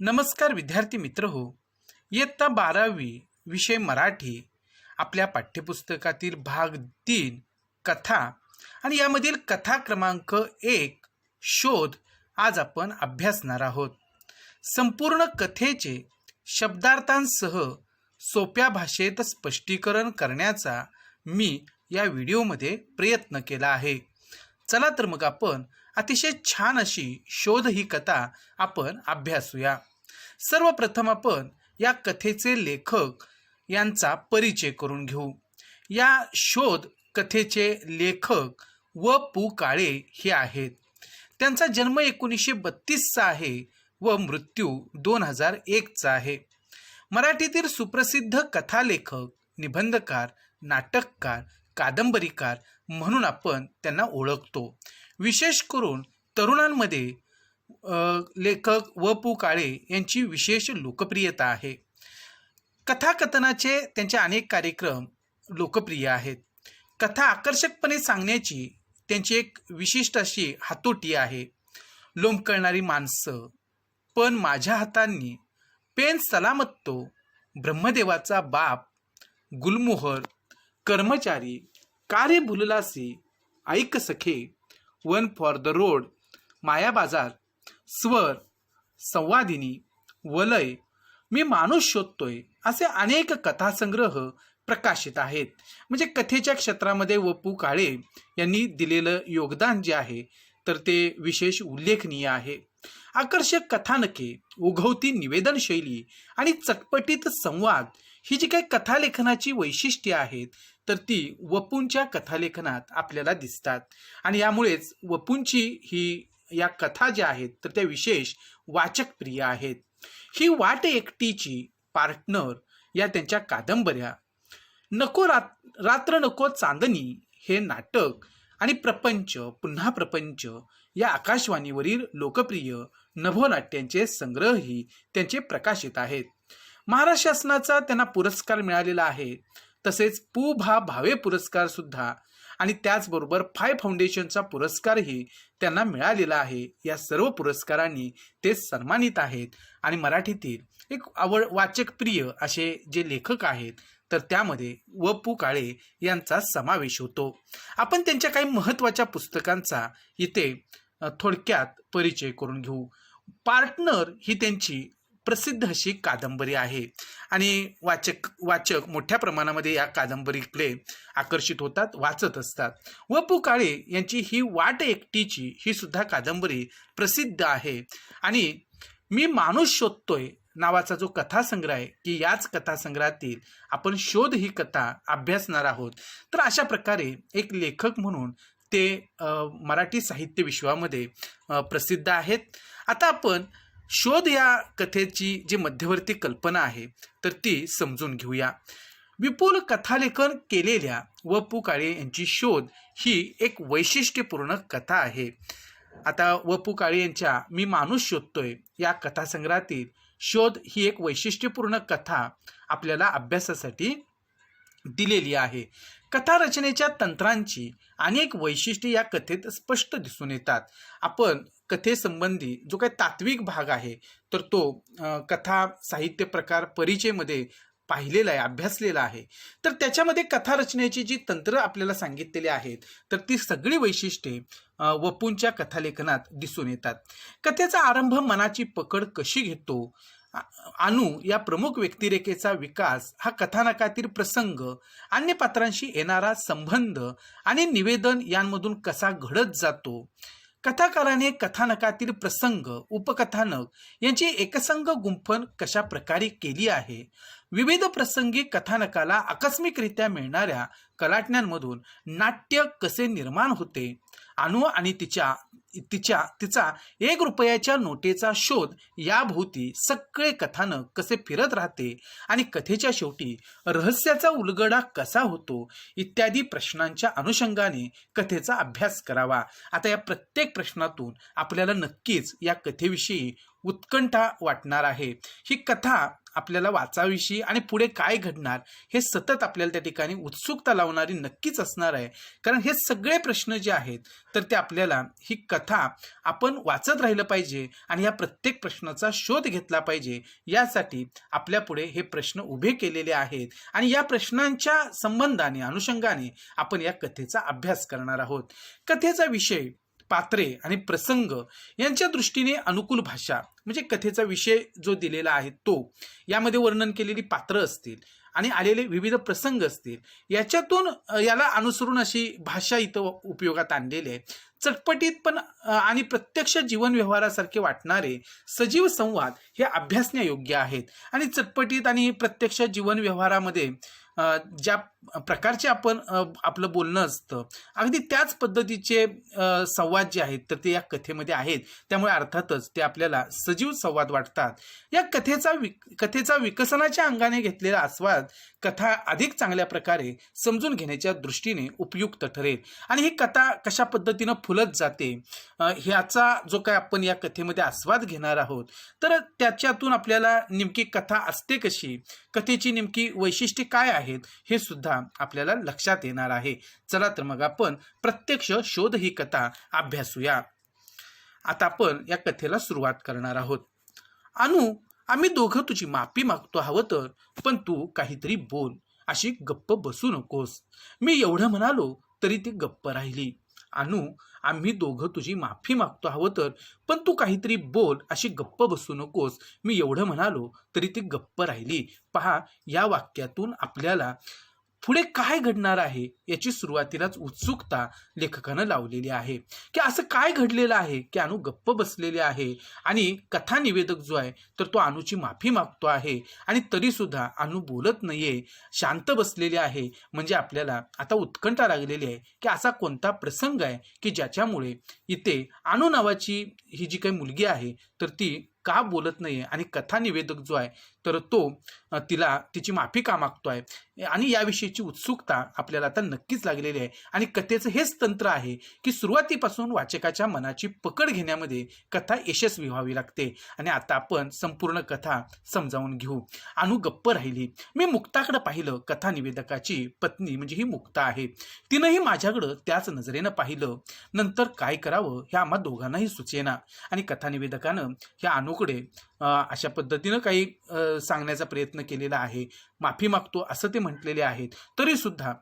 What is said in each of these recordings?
नमस्कार विद्यार्थी मित्र हो. इयत्ता 12वी विषय मराठी आपल्या पाठ्यपुस्तकातील भाग 3 कथा आणि यामधील कथा क्रमांक 1 शोध आज आपण अभ्यासणार आहोत. संपूर्ण कथेचे शब्दार्थांसह सोप्या भाषेत स्पष्टीकरण करण्याचा मी या व्हिडिओमध्ये प्रयत्न केला आहे. चला तर मग आपण अतिशय छान अशी शोध ही कथा आपण अभ्यासूया. सर्वप्रथम आपण या कथेचे लेखक यांचा परिचय करून घेऊ. या शोध कथेचे लेखक व.पु. काळे हे आहेत. त्यांचा जन्म 1932चा आहे व मृत्यू 2001चा आहे. मराठीतील सुप्रसिद्ध कथालेखक, निबंधकार, नाटककार, कादंबरीकार म्हणून आपण त्यांना ओळखतो. विशेष करून तरुणांमध्ये लेखक व.पु. काळे यांची विशेष लोकप्रियता आहे. कथाकथनाचे त्यांचे अनेक कार्यक्रम लोकप्रिय आहेत. कथा आकर्षकपणे सांगण्याची त्यांची एक विशिष्ट अशी हातोटी आहे. लोंबकळणारी माणसं, पण माझ्या हातांनी, पेन सलामत्तो, ब्रह्मदेवाचा बाप, गुलमोहर, कर्मचारी, कार्य भुललासी, ऐक सखे, वन फॉर द रोड, मायाबाजार, स्वर, संवादिनी, वलय, मी माणूस शोधतोय असे अनेक कथासंग्रह प्रकाशित आहेत. म्हणजे कथेच्या क्षेत्रामध्ये व.पु. काळे यांनी दिलेलं योगदान जे आहे तर ते विशेष उल्लेखनीय आहे. आकर्षक कथानके, ओघवती निवेदन शैली आणि चटपटीत संवाद ही जी काही कथालेखनाची वैशिष्ट्ये आहेत तर ती व.पु.च्या कथालेखनात आपल्याला दिसतात. आणि यामुळेच व.पु.ची ही या कथा ज्या आहेत तर त्या विशेष वाचकप्रिय आहेत. ही वाट एकटीची, पार्टनर या त्यांच्या कादंबऱ्या, नको रात्र नको चांदणी हे नाटक आणि प्रपंच पुन्हा प्रपंच या आकाशवाणीवरील लोकप्रिय नभोनाट्यांचे संग्रहही त्यांचे प्रकाशित आहेत. महाराष्ट्र शासनाचा त्यांना पुरस्कार मिळालेला आहे. तसेच पु.भा. भावे पुरस्कार सुद्धा आणि त्याचबरोबर फाय फाउंडेशनचा पुरस्कारही त्यांना मिळालेला आहे. या सर्व पुरस्कारांनी ते सन्मानित आहेत आणि मराठीतील एक वाचकप्रिय असे जे लेखक आहेत तर त्यामध्ये व.पु. काळे यांचा समावेश होतो. आपण त्यांच्या काही महत्त्वाच्या पुस्तकांचा इथे थोडक्यात परिचय करून घेऊ. पार्टनर ही त्यांची प्रसिद्ध अशी कादंबरी आहे आणि वाचक मोठ्या प्रमाणामध्ये या कादंबरीकडे आकर्षित होतात, वाचत असतात. व.पु. काळे यांची ही वाट एकटीची ही सुद्धा कादंबरी प्रसिद्ध आहे. आणि मी माणूस शोधतोय नावाचा जो कथासंग्रह आहे की याच कथासंग्रहातील आपण शोध ही कथा अभ्यासणार आहोत. तर अशा प्रकारे एक लेखक म्हणून ते मराठी साहित्य विश्वामध्ये प्रसिद्ध आहेत. आता आपण शोध या कथेची जी मध्यवर्ती कल्पना आहे तर ती समजून घेऊया. विपुल कथालेखन केलेल्या व.पु. काळे यांची शोध ही एक वैशिष्ट्यपूर्ण कथा आहे. आता व.पु. काळे यांच्या मी माणूस शोधतोय या कथासंग्रहातील शोध ही एक वैशिष्ट्यपूर्ण कथा आपल्याला अभ्यासासाठी दिलेली आहे. कथा रचनेच्या तंत्रांची अनेक वैशिष्ट्ये या कथेत स्पष्ट दिसून येतात. आपण कथेसंबंधी जो काही तात्विक भाग आहे तर तो कथा साहित्य प्रकार परिचयमध्ये पाहिलेला आहे, अभ्यासलेला आहे. तर त्याच्यामध्ये कथा रचनेची जी तंत्र आपल्याला सांगितलेली आहेत तर ती सगळी वैशिष्ट्ये व.पु.च्या कथालेखनात दिसून येतात. कथेचा आरंभ मनाची पकड कशी घेतो, अनु या प्रमुख व्यक्तिरेखेचा विकास, हा कथानकातील प्रसंग, अन्य पात्रांशी येणारा संबंध आणि निवेदन यांमधून कसा घडत जातो. कथाकाराने कथानकातील प्रसंग, उपकथानक यांची एकसंध गुंफण कशा प्रकारे केली आहे. विविध प्रसंगी कथानकाला आकस्मिकरित्या मिळणाऱ्या कलाटण्यांमधून नाट्य कसे निर्माण होते. अनु आणि तिचा ₹1 नोटेचा शोध याभोवती सगळे कथानक कसे फिरत राहते आणि कथेच्या शेवटी रहस्याचा उलगडा कसा होतो इत्यादी प्रश्नांच्या अनुषंगाने कथेचा अभ्यास करावा. आता या प्रत्येक प्रश्नातून आपल्याला नक्कीच या कथेविषयी उत्कंठा वाटणार आहे. ही कथा आपल्याला वाचाविषयी आणि पुढे काय घडणार हे सतत आपल्याला त्या ठिकाणी उत्सुकता लावणारी नक्कीच असणार आहे. कारण हे सगळे प्रश्न जे आहेत तर ते आपल्याला ही कथा आपण वाचत राहिलं पाहिजे आणि या प्रत्येक प्रश्नाचा शोध घेतला पाहिजे. यासाठी आपल्यापुढे हे प्रश्न उभे केलेले आहेत आणि या प्रश्नांच्या संबंधाने अनुषंगाने आपण या कथेचा अभ्यास करणार आहोत. कथेचा विषय, पात्रे आणि प्रसंग यांच्या दृष्टीने अनुकूल भाषा, म्हणजे कथेचा विषय जो दिलेला आहे तो, यामध्ये वर्णन केलेली पात्र असतील आणि आलेले विविध प्रसंग असतील, याच्यातून याला अनुसरून अशी भाषा इथं उपयोगात आणलेली आहे. चटपटीत पण आणि प्रत्यक्ष जीवन व्यवहारासारखे वाटणारे सजीव संवाद हे अभ्यासण्यायोग्य आहेत. आणि चटपटीत आणि प्रत्यक्ष जीवन व्यवहारामध्ये ज्या प्रकारचे आपण आपलं बोलणं असतं, अगदी त्याच पद्धतीचे संवाद जे आहेत तर ते या कथेमध्ये आहेत. त्यामुळे अर्थातच ते आपल्याला सजीव संवाद वाटतात. या कथेचा विकसनाच्या अंगाने घेतलेला आस्वाद कथा अधिक चांगल्या प्रकारे समजून घेण्याच्या दृष्टीने उपयुक्त ठरेल. आणि ही कथा कशा पद्धतीनं फुलत जाते ह्याचा जो काय आपण या कथेमध्ये आस्वाद घेणार आहोत, तर त्याच्यातून आपल्याला नेमकी कथा असते कशी, कथेची नेमकी वैशिष्ट्ये काय आहेत हे सुद्धा आपल्याला लक्षात येणार आहे. चला तर मग आपण प्रत्यक्ष शोध ही कथा अभ्यासूया. आता आपण या कथेला सुरुवात करणार आहोत. अनु, आम्ही दोघं तुझी माफी मागतो हवं तर, पण तू काहीतरी बोल, अशी गप्प बसू नकोस. मी एवढं म्हणालो तरी ती गप्प राहिली. अनु, आम्ही दोघं तुझी माफी मागतो हवं तर, पण तू काहीतरी बोल, अशी गप्प बसू नकोस. मी एवढं म्हणालो तरी ती गप्प राहिली. पहा, या वाक्यातून आपल्याला पुढे काय घडणार आहे याची सुरुवातीलाच उत्सुकता लेखकानं लावलेली आहे. की असं काय घडलेलं आहे की अनु गप्प बसलेली आहे आणि कथा निवेदक जो आहे तर तो अनुची माफी मागतो आहे आणि तरी सुद्धा अनु बोलत नाहीये, शांत बसलेली आहे. म्हणजे आपल्याला आता उत्कंठा लागलेली आहे की असा कोणता प्रसंग आहे की ज्याच्यामुळे इथे अनु नावाची ही जी काही मुलगी आहे तर ती का बोलत नाहीये आणि कथा निवेदक जो आहे तर तो तिची माफी का मागतोय. आणि याविषयीची उत्सुकता आपल्याला आता नक्कीच लागलेली आहे. आणि कथेचं हेच तंत्र आहे की सुरुवातीपासून वाचकाच्या मनाची पकड घेण्यामध्ये कथा यशस्वी व्हावी लागते. आणि आता आपण संपूर्ण कथा समजावून घेऊ. अनु गप्प राहिली. मी मुक्ताकडे पाहिलं. कथा निवेदकाची पत्नी म्हणजे ही मुक्ता आहे. तिनंही माझ्याकडं त्याच नजरेनं पाहिलं. नंतर काय करावं हे आम्हा दोघांनाही सुचेना. आणि कथा निवेदकानं ह्या अनुकडे अशा पद्धतीनं काही सांगण्याचा प्रयत्न केलेला आहे. माफी मागतो असं ते म्हटलेले आहेत. तरी सुद्धा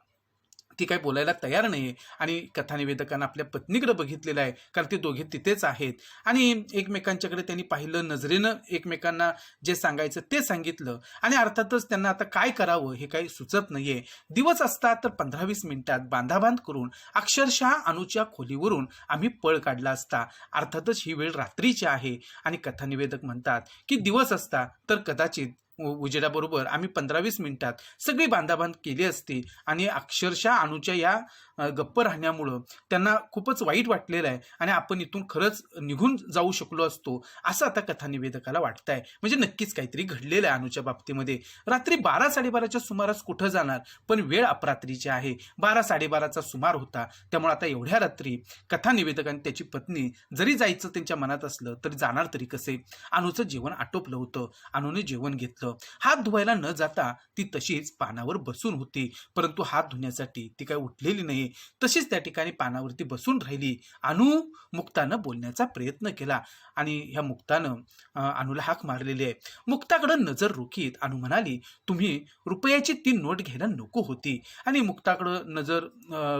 ती काही बोलायला तयार नाही. आणि कथानिवेदकांना आपल्या पत्नीकडे बघितलेलं आहे, कारण ते दोघे तिथेच आहेत आणि एकमेकांच्याकडे त्यांनी पाहिलं, नजरेनं एकमेकांना जे सांगायचं ते सांगितलं. आणि अर्थातच त्यांना आता काय करावं हे काही सुचत नाहीये. दिवस असता तर 15-20 मिनिटात बांधाबांध करून अक्षरशः अनुच्या खोलीवरून आम्ही पळ काढला असता. अर्थातच ही वेळ रात्रीची आहे. आणि कथानिवेदक म्हणतात की दिवस असता तर कदाचित उजेडाबरोबर आम्ही 15-20 मिनिटात सगळी बांधाबांध केली असती. आणि अक्षरशः अनुच्या या गप्प राहण्यामुळं त्यांना खूपच वाईट वाटलेलं आहे आणि आपण इथून खरंच निघून जाऊ शकलो असतो असं आता कथानिवेदकाला वाटतंय. म्हणजे नक्कीच काहीतरी घडलेलं आहे अनुच्या बाबतीमध्ये. रात्री 12-12:30च्या सुमारास कुठं जाणार, पण वेळ अपरात्रीची आहे. 12-12:30चा सुमार होता. त्यामुळे आता एवढ्या रात्री कथानिवेदकांनी त्याची पत्नी जरी जायचं त्यांच्या मनात असलं तरी जाणार तरी कसे. अनुचं जेवण आटोपलं होतं. अनुने जेवण घेतलं. हात धुवायला न जाता ती तशीच पानावर बसून होती. परंतु हात धुण्यासाठी ती काही उठलेली नाही. तशीच त्या ठिकाणी पानावरती बसून राहिली. अनु, मुक्तानं बोलण्याचा प्रयत्न केला आणि ह्या मुक्तानं अनुला हाक मारलेली आहे. मुक्ताकडे नजर रोखीत अनु म्हणाली, तुम्ही रुपयाची 3 नोट घ्यायला नको होती. आणि मुक्ताकडं नजर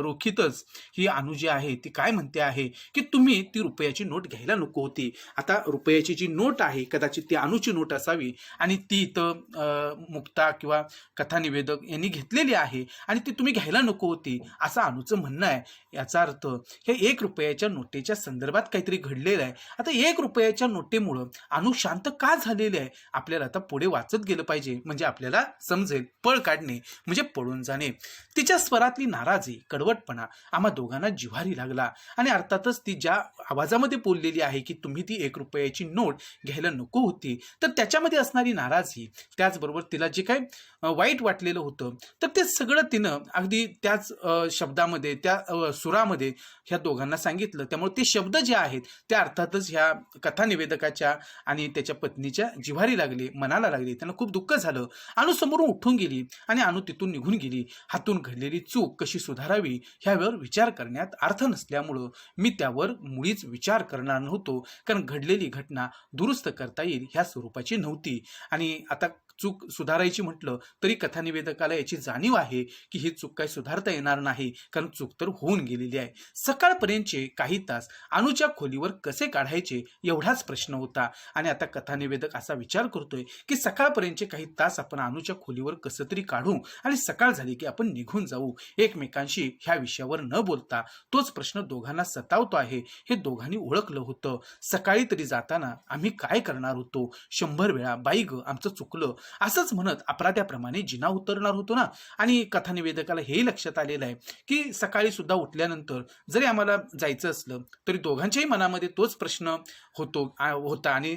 रोखीतच ही अनु जी आहे ती काय म्हणते आहे की तुम्ही ती रुपयाची नोट घ्यायला नको होती. आता रुपयाची जी नोट आहे कदाचित ती अनुची नोट असावी आणि ती इथं मुक्ता किंवा कथानिवेदक यांनी घेतलेली आहे आणि ती तुम्ही घ्यायला नको होती असं अनुचं म्हणणं आहे. याचा अर्थ हे 1 रुपयाच्या नोटेच्या संदर्भात काहीतरी घडलेलं आहे. आता 1 रुपयाच्या नोटेमुळं अनु शांत का झालेले आहे आपल्याला आता पुढे वाचत गेलं पाहिजे. म्हणजे आपल्याला समजेल पळ काढणे म्हणजे पळून जाणे. तिच्या स्वरातली नाराजी, कडवटपणा आम्हा दोघांना जिव्हारी लागला. आणि अर्थातच ती ज्या आवाजामध्ये बोललेली आहे की तुम्ही ती 1 रुपयाची नोट घ्यायला नको होती तर त्याच्यामध्ये असणारी नाराजी होती, त्याचबरोबर तिला जे काही वाईट वाटलेलं होतं, तर ते सगळं तिनं अगदी त्याच शब्दामध्ये, त्या सुरामध्ये ह्या दोघांना सांगितलं. त्यामुळे ते शब्द जे आहेत त्या अर्थातच ह्या कथानिवेदकाच्या आणि त्याच्या पत्नीच्या जिव्हारी लागले, मनाला लागले. त्यांना खूप दुःख झालं. अनु समोरून उठून गेली आणि अनु तिथून निघून गेली. हातून घडलेली चूक कशी सुधारावी ह्यावर विचार करण्यात अर्थ नसल्यामुळं मी त्यावर मुळीच विचार करणार नव्हतो, कारण घडलेली घटना दुरुस्त करता येईल ह्या स्वरूपाची नव्हती. आणि आता चूक सुधारायची म्हटलं तरी कथानिवेदकाला याची जाणीव आहे की ही चूक काही सुधारता येणार नाही, कारण चूक तर होऊन गेलेली आहे. सकाळपर्यंतचे काही तास अनुच्या खोलीवर कसे काढायचे एवढाच प्रश्न होता. आणि आता कथानिवेदक असा विचार करतोय की सकाळपर्यंतचे काही तास आपण अनुच्या खोलीवर कसं तरी काढू आणि सकाळ झाली की आपण निघून जाऊ, एकमेकांशी ह्या विषयावर न बोलता. तोच प्रश्न दोघांना सतावतो आहे हे दोघांनी ओळखलं होतं. सकाळी तरी जाताना आम्ही काय करणार होतो, 100 वेळा बाई ग आमचं चुकलं असंच म्हणत अपराध्याप्रमाणे जिना उतरणार होतो ना. आणि कथानिवेदकाला हेही लक्षात आलेलं आहे की सकाळी सुद्धा उठल्यानंतर जरी आम्हाला जायचं असलं तरी दोघांच्याही मनामध्ये तोच प्रश्न होता आणि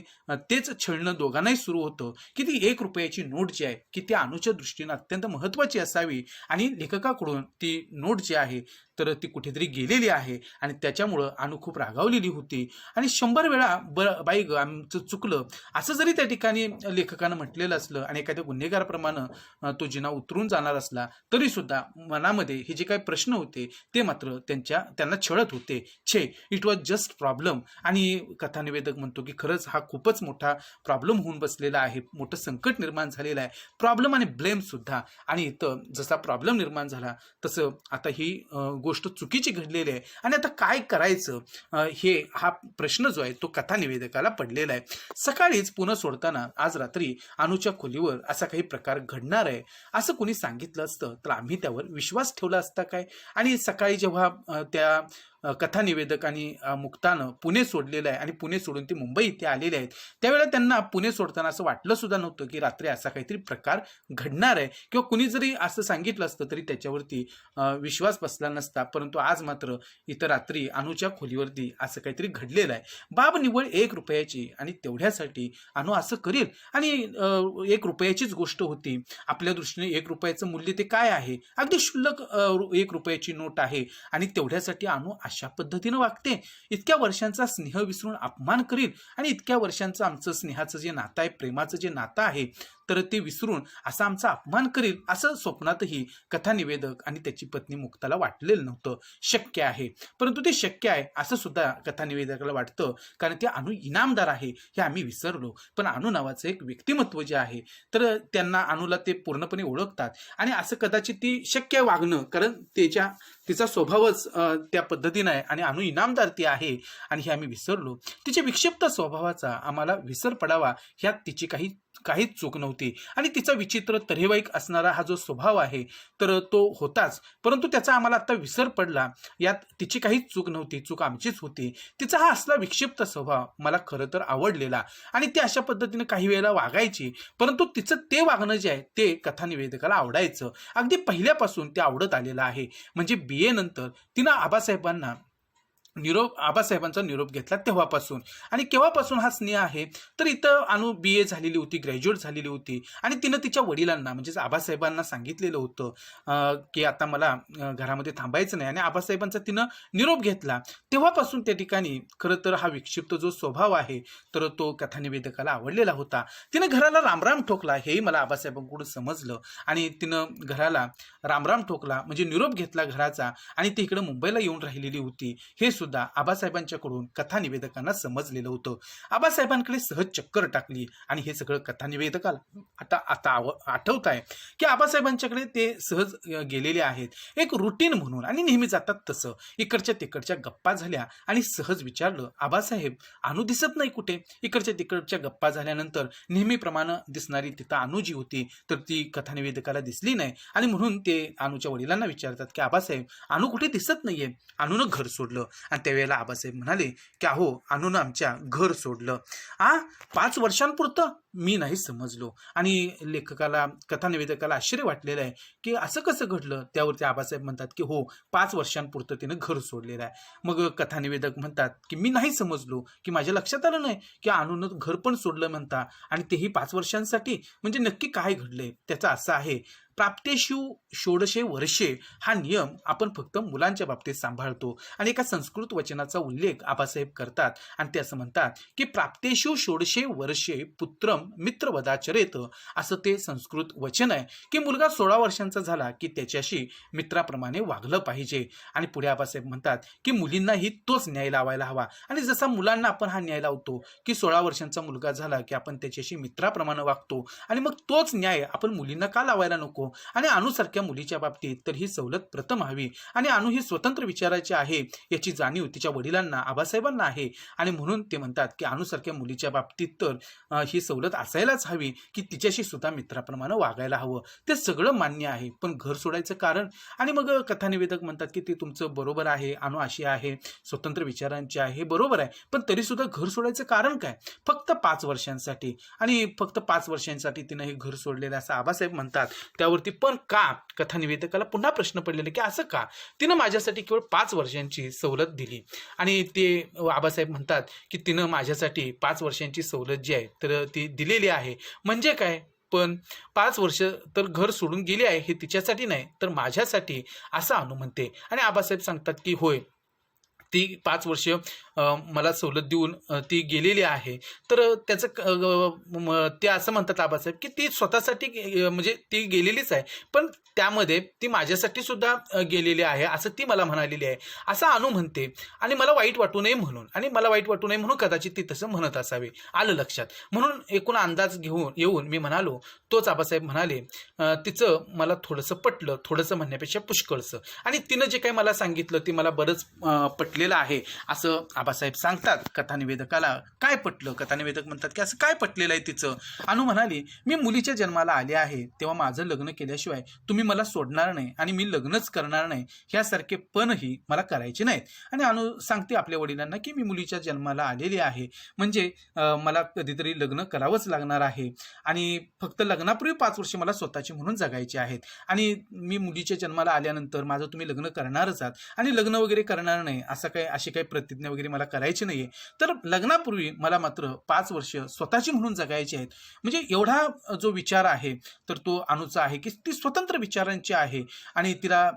तेच छळणं दोघांनाही सुरू होतं की ती 1 रुपयाची नोट जी आहे की ती अनुच्या दृष्टीनं अत्यंत महत्त्वाची असावी आणि लेखकाकडून ती नोट जी आहे तर ती कुठेतरी गेलेली आहे आणि त्याच्यामुळं अनु खूप रागावलेली होती. आणि 100 वेळा बाई ग आमचं चुकलं असं जरी त्या ठिकाणी लेखकानं म्हटलेलं असलं आणि एखाद्या गुन्हेगाराप्रमाणे तो जिना उतरून जाणार असला तरी सुद्धा मनामध्ये हे जे काही प्रश्न होते ते मात्र त्यांना छळत होते. It was just problem. आणि कथानिवेदक म्हणतो की खरंच हा खूपच मोठा प्रॉब्लेम होऊन बसलेला आहे, मोठं संकट निर्माण झालेलं आहे, प्रॉब्लेम आणि ब्लेम सुद्धा. आणि इथं जसा प्रॉब्लेम निर्माण झाला तसं आता ही गोष्ट चुकीची घडलेली आहे आणि आता काय करायचं हा प्रश्न जो आहे तो कथानिवेदकाला पडलेला आहे. सकाळीच पुन्हा सोडताना आज रात्री अनुच्या खोलीवर असा काही प्रकार घडणार आहे असं कोणी सांगितलं असतं तर आम्ही त्यावर विश्वास ठेवला असता काय. आणि सकाळी जेव्हा त्या कथानिवेदक आणि मुक्तानं पुणे सोडलेलं आहे आणि पुणे सोडून ते मुंबई इथे आलेले आहेत त्यावेळेला त्यांना पुणे सोडताना असं वाटलं सुद्धा नव्हतं की रात्री असा काहीतरी प्रकार घडणार आहे, किंवा कुणी जरी असं सांगितलं असतं तरी त्याच्यावरती विश्वास बसला नसता. परंतु आज मात्र इतर रात्री अनुच्या खोलीवरती असं काहीतरी घडलेलं आहे. बाब निव्वळ 1 रुपयाची आणि तेवढ्यासाठी अनु असं करेल. आणि 1 रुपयाचीच गोष्ट होती, आपल्या दृष्टीने 1 रुपयाचं मूल्य ते काय आहे, अगदी क्षुल्लक 1 रुपयाची नोट आहे आणि तेवढ्यासाठी अनु अशा पद्धतीनं वागते. इतक्या वर्षांचा स्नेह विसरून अपमान करील आणि इतक्या वर्षांचं आमचं स्नेहाचं जे नातं आहे, प्रेमाचं जे नातं आहे तर ते विसरून असा आमचा अपमान करील असं स्वप्नातही कथानिवेदक आणि त्याची पत्नी मुक्ताला वाटलेलं नव्हतं. शक्य आहे, परंतु ते शक्य आहे असं सुद्धा कथानिवेदकाला वाटतं, कारण ते अनु इनामदार आहे हे आम्ही विसरलो. पण अनु नावाचं एक व्यक्तिमत्व जे आहे तर त्यांना अनुला ते पूर्णपणे ओळखतात आणि असं कदाचित ती शक्य आहे वागणं, कारण तिचा स्वभावच त्या पद्धतीनं आहे आणि अनु इनामदार ती आहे आणि हे आम्ही विसरलो. तिच्या विक्षिप्त स्वभावाचा आम्हाला विसर पडावा ह्यात तिची काहीच चूक नव्हती. आणि तिचा विचित्र तऱ्हेवाईक असणारा हा जो स्वभाव आहे तर तो होताच, परंतु त्याचा आम्हाला आता विसर पडला. यात तिची काहीच चूक नव्हती, चूक आमचीच होती. तिचा हा असला विक्षिप्त स्वभाव मला खरं तर आवडलेला आणि ती अशा पद्धतीने काही वेळेला वागायची, परंतु तिचं ते वागणं जे आहे ते कथानिवेदकाला आवडायचं. अगदी पहिल्यापासून ते आवडत आलेलं आहे. म्हणजे BA नंतर तिनं आबासाहेबांचा निरोप घेतला तेव्हापासून. आणि केव्हापासून हा स्नेह आहे तर इथं अनु BA झालेली होती, ग्रॅज्युएट झालेली होती आणि तिनं तिच्या वडिलांना म्हणजेच आबासाहेबांना सांगितलेलं होतं की आता मला घरामध्ये थांबायचं नाही आणि आबासाहेबांचा तिनं निरोप घेतला. तेव्हापासून त्या ठिकाणी खरं तर हा विक्षिप्त जो स्वभाव आहे तर तो कथानिवेदकाला आवडलेला होता. तिनं घराला रामराम ठोकला हेही मला आबासाहेबांकडून समजलं आणि तिनं घराला रामराम ठोकला म्हणजे निरोप घेतला घराचा आणि ती इकडं मुंबईला येऊन राहिलेली होती हे सुद्धा आबासाहेबांच्याकडून कथानिवेदकांना समजलेलं होतं. आबासाहेबांकडे सहज चक्कर टाकली आणि हे सगळं कथानिवेदकाला आता आठवत आहे की आबासाहेबांच्याकडे ते सहज गेलेले आहेत एक रुटीन म्हणून आणि नेहमी जातात तसं. इकडच्या तिकडच्या गप्पा झाल्या आणि सहज विचारलं, आबासाहेब अनु दिसत नाही कुठे. इकडच्या तिकडच्या गप्पा झाल्यानंतर नेहमीप्रमाणे दिसणारी तिथं अनु जी होती तर ती कथानिवेदकाला दिसली नाही आणि म्हणून ते अनुच्या वडिलांना विचारतात की आबासाहेब अनु कुठे दिसत नाहीये, अनुनं घर सोडलं. आणि त्यावेळेला आबासाहेब म्हणाले की अहो अनुनं आमच्या घर सोडलं. 5 वर्षांपुरतं मी नाही समजलो. आणि लेखकाला, कथानिवेदकाला आश्चर्य वाटलेलं आहे की असं कसं घडलं. त्यावरती आबासाहेब म्हणतात की हो, 5 वर्षांपुरतं तिनं घर सोडलेलं आहे. मग कथानिवेदक म्हणतात की मी नाही समजलो, की माझ्या लक्षात आलं नाही की अनुनं घर पण सोडलं म्हणता, आणि तेही 5 वर्षांसाठी. म्हणजे नक्की काय घडलंय. त्याचं असं आहे, प्राप्तेषु षोडशे वर्षे हा नियम आपण फक्त मुलांच्या बाबतीत सांभाळतो. आणि एका संस्कृत वचनाचा उल्लेख आबासाहेब करतात आणि ते असं म्हणतात की प्राप्तेषु षोडशे वर्षे पुत्रम मित्रवदाचरेत. असं ते संस्कृत वचन आहे की मुलगा 16 वर्षांचा झाला की त्याच्याशी मित्राप्रमाणे वागलं पाहिजे. आणि पुढे आबासाहेब म्हणतात की मुलींनाही तोच न्याय लावायला हवा. आणि जसा मुलांना आपण हा न्याय लावतो की 16 वर्षांचा मुलगा झाला की आपण त्याच्याशी मित्राप्रमाणे वागतो, आणि मग तोच न्याय आपण मुलींना का लावायला नको. आणि अनुसारख्या मुलीच्या बाबतीत तर ही सवलत प्रथम हवी. आणि अनु ही स्वतंत्र विचाराची आहे याची जाणीव तिच्या वडिलांना, आबासाहेबांना आहे. आणि म्हणून ते म्हणतात की अनुसारख्या मुलीच्या बाबतीत तर ही सवलत असायलाच हवी की तिच्याशी सुद्धा मित्राप्रमाणे वागायला हवं. ते सगळं मान्य आहे, पण घर सोडायचं कारण. आणि मग कथानिवेदक म्हणतात की ते तुमचं बरोबर आहे, अनु अशी आहे, स्वतंत्र विचारांची आहे, हे बरोबर आहे, पण तरी सुद्धा घर सोडायचं कारण काय. फक्त 5 वर्षांसाठी. आणि फक्त 5 वर्षांसाठी तिनं हे घर सोडलेलं असं आबासाहेब म्हणतात. त्यावरती पण का, कथानिवेदकाला पुन्हा प्रश्न पडलेला की असं का तिनं माझ्यासाठी केवळ 5 वर्षांची सवलत दिली. आणि ते आबासाहेब म्हणतात की तिनं माझ्यासाठी 5 वर्षांची सवलत जी आहे तर ती दिलेली आहे. म्हणजे काय, पण 5 वर्ष तर घर सोडून गेली आहे हे तिच्यासाठी नाही तर माझ्यासाठी, असं अनु म्हणते. आणि आबासाहेब सांगतात की होय, ती 5 वर्ष मला सवलत देऊन ती गेलेली आहे. तर त्याचं ते असं म्हणतात आबासाहेब की ती स्वतःसाठी म्हणजे ती गेलेलीच आहे, पण त्यामध्ये ती माझ्यासाठी सुद्धा गेलेली आहे असं ती मला म्हणालेली आहे, असं अनु म्हणते. आणि मला वाईट वाटू नये म्हणून, आणि मला वाईट वाटू नये म्हणून कदाचित ती तसं म्हणत असावी, आलं लक्षात. म्हणून एकूण अंदाज येऊन मी म्हणालो, तोच आबासाहेब म्हणाले तिचं मला थोडंसं पटलं, थोडंसं म्हणण्यापेक्षा पुष्कळसं. आणि तिनं जे काही मला सांगितलं ते मला बरंच पटलेलं आहे असं आबासाहेब सांगतात. कथानिवेदकाला काय पटलं, कथानिवेदक म्हणतात की असं काय पटलेलं आहे तिचं. अनु म्हणाली, मी मुलीच्या जन्माला आले आहे तेव्हा माझं लग्न केल्याशिवाय तुम्ही मला सोडणार नाही आणि मी लग्नच करणार नाही, ह्यासारखे पणही मला करायचे नाहीत. आणि अनु सांगते आपल्या वडिलांना की मी मुलीच्या जन्माला आलेली आहे, म्हणजे मला कधीतरी लग्न करावंच लागणार आहे. आणि फक्त लग्नापूर्वी 5 वर्ष मला स्वतःची म्हणून जगायची आहेत. आणि मी मुलीच्या जन्माला आल्यानंतर माझं तुम्ही लग्न करणारच आहात, आणि लग्न वगैरे करणार नाही अशी काही प्रतिज्ञा वगैरे मला करायची नाहीये. तर लग्नापूर्वी मला मात्र 5 वर्ष स्वतःची म्हणून जगायची आहेत. म्हणजे एवढा जो विचार आहे तर तो अनुचा आहे की ती स्वतंत्र विचारांची आहे आणि तिला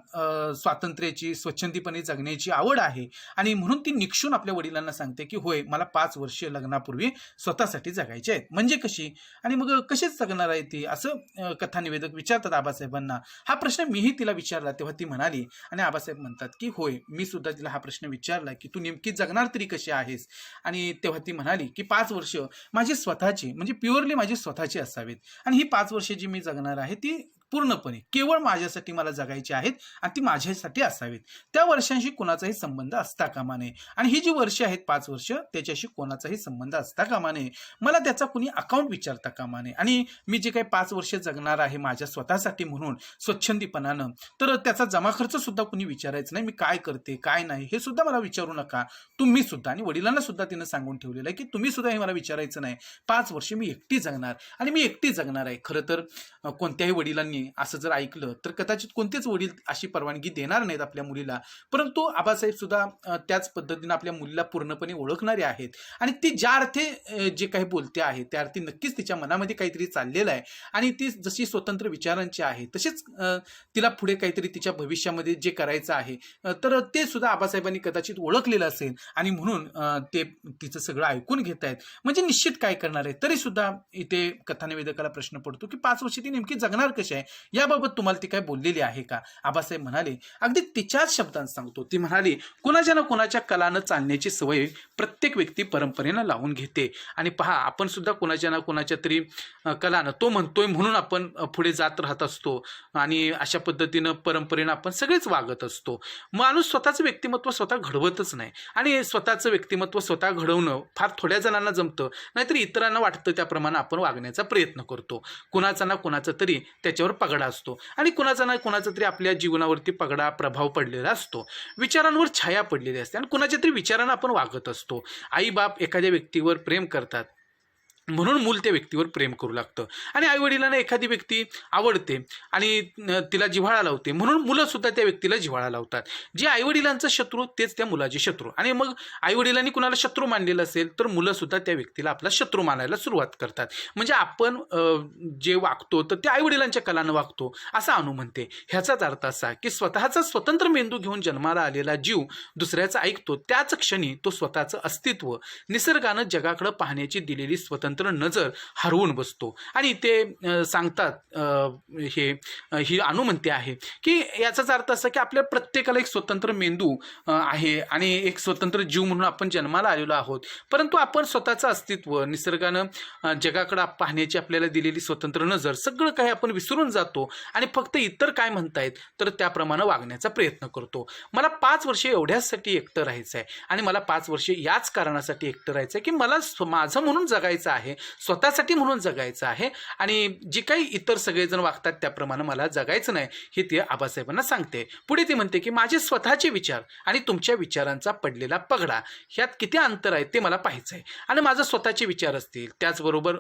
स्वातंत्र्याची, स्वच्छंदीपणे जगण्याची आवड आहे. आणि म्हणून ती निक्षून आपल्या वडिलांना सांगते की होय, मला 5 वर्ष लग्नापूर्वी स्वतःसाठी जगायचे आहेत. म्हणजे कशी, आणि मग कशीच जगणार आहे ती, असं कथानिवेदक विचारतात आबासाहेबांना. हा प्रश्न मीही तिला विचारला तेव्हा ती म्हणाली, आणि आबासाहेब म्हणतात की होय, मी सुद्धा तिला हा प्रश्न विचारला की तू नेमकी जगणार तरी कशी आहेस. आणि तेव्हा ती म्हणाली की 5 वर्ष माझी स्वतःची, म्हणजे प्युअरली माझी स्वतःची असावीत. आणि ही 5 वर्ष जी मी जगणार आहे ती पूर्णपणे केवळ माझ्यासाठी मला जगायची आहेत आणि ती माझ्यासाठी असावीत. त्या वर्षांशी कोणाचाही संबंध असता कामा नये. आणि ही जी वर्ष आहेत 5 वर्ष, त्याच्याशी कोणाचाही संबंध असता कामा नये. मला त्याचा कुणी अकाउंट विचारता कामा नये. आणि मी जे काही 5 वर्ष जगणार आहे माझ्या स्वतःसाठी म्हणून स्वच्छंदीपणानं, तर त्याचा जमा खर्च सुद्धा कुणी विचारायचं नाही. मी काय करते काय नाही हे सुद्धा मला विचारू नका तुम्ही सुद्धा. आणि वडिलांना सुद्धा तिनं सांगून ठेवलेलं आहे की तुम्ही सुद्धा हे मला विचारायचं नाही. 5 वर्ष मी एकटी जगणार आणि मी एकटी जगणार आहे. खरं तर कोणत्याही वडिलांनी असं जर ऐकलं तर कदाचित कोणतेच वडील अशी परवानगी देणार नाहीत आपल्या मुलीला. परंतु आबासाहेब सुद्धा त्याच पद्धतीने आपल्या मुलीला पूर्णपणे ओळखणारे आहेत. आणि ती ज्या अर्थी जे काही बोलते आहे त्या अर्थी नक्कीच तिच्या मनामध्ये काहीतरी चाललेलं आहे. आणि ती जशी स्वतंत्र विचारांची आहे तशीच तिला पुढे काहीतरी तिच्या भविष्यामध्ये जे करायचं आहे तर ते सुद्धा आबासाहेबांनी कदाचित ओळखलेलं असेल. आणि म्हणून ते तिचं सगळं ऐकून घेत आहेत. म्हणजे निश्चित काय करणार आहे. तरी सुद्धा इथे कथानिवेदकाला प्रश्न पडतो की 5 वर्ष ती नेमकी जगणार कशी आहे, याबाबत तुम्हाला ती काय बोललेली आहे का. आबासाहेब म्हणाले, अगदी तिच्याच शब्दांत सांगतो. ती म्हणाली, कोणाच्या ना कोणाच्या कलानं चालण्याची सवय प्रत्येक व्यक्ती परंपरेनं लावून घेते. आणि पहा, आपण सुद्धा कोणाच्या ना कोणाच्या तरी कलानं, तो म्हणतोय म्हणून आपण पुढे जात राहत असतो आणि अशा पद्धतीनं परंपरेनं आपण सगळेच वागत असतो. माणूस स्वतःचं व्यक्तिमत्व स्वतः घडवतच नाही. आणि स्वतःचं व्यक्तिमत्व स्वतः घडवणं फार थोड्या जणांना जमतं, नाहीतर इतरांना वाटतं त्याप्रमाणे आपण वागण्याचा प्रयत्न करतो. कुणाचा ना कुणाचा तरी त्याच्यावर पगडा असतो आणि कुणाचा ना कुणाचा तरी आपल्या जीवनावरती पगडा, प्रभाव पडलेला असतो. विचारांवर छाया पडलेली असते आणि कुणाच्या तरी विचारांना आपण वागत असतो. आई बाप एखाद्या व्यक्तीवर प्रेम करतात म्हणून मूल त्या व्यक्तीवर प्रेम करू लागतं आणि आईवडिलांना एखादी व्यक्ती आवडते आणि तिला जिव्हाळा लावते, म्हणून मुलंसुद्धा त्या व्यक्तीला जिव्हाळा लावतात. जे आईवडिलांचं शत्रू तेच त्या मुलाचे शत्रू, आणि मग आईवडिलांनी कुणाला शत्रू मानलेलं असेल तर मुलंसुद्धा त्या व्यक्तीला आपला शत्रू मानायला सुरुवात करतात. म्हणजे आपण जे वागतो तर त्या आईवडिलांच्या कलानं वागतो असं अनु म्हणते. ह्याचाच अर्थ असा की स्वतःचा स्वतंत्र मेंदू घेऊन जन्माला आलेला जीव दुसऱ्याचं ऐकतो त्याच क्षणी तो स्वतःचं अस्तित्व, निसर्गानं जगाकडे पाहण्याची दिलेली स्वतंत्र नजर हरवून बसतो. आणि ते सांगतात ही अनु म्हणते आहे की याचाच अर्थ असा की आपल्या प्रत्येकाला एक स्वतंत्र मेंदू आहे आणि एक स्वतंत्र जीव म्हणून आपण जन्माला आलेलो आहोत, परंतु आपण स्वतःचं अस्तित्व, निसर्गानं जगाकडे पाहण्याची आपल्याला दिलेली स्वतंत्र नजर, सगळं काही आपण विसरून जातो आणि फक्त इतर काय म्हणतायत तर त्याप्रमाणे वागण्याचा प्रयत्न करतो. मला 5 वर्षे एवढ्यासाठी एकटं राहायचं आहे आणि मला 5 वर्षे याच कारणासाठी एकटं राहायचं आहे की मला माझं म्हणून जगायचं आहे, स्वतःसाठी म्हणून जगायचं आहे आणि जे काही इतर सगळेजण वागतात त्याप्रमाणे मला जगायचं नाही, हे ते आबासाहेबांना सांगते. पुढे ती म्हणते की माझे स्वतःचे विचार आणि तुमच्या विचारांचा पडलेला पगडा ह्यात किती अंतर आहे ते मला पाहायचं आहे. आणि माझं स्वतःचे विचार असतील, त्याचबरोबर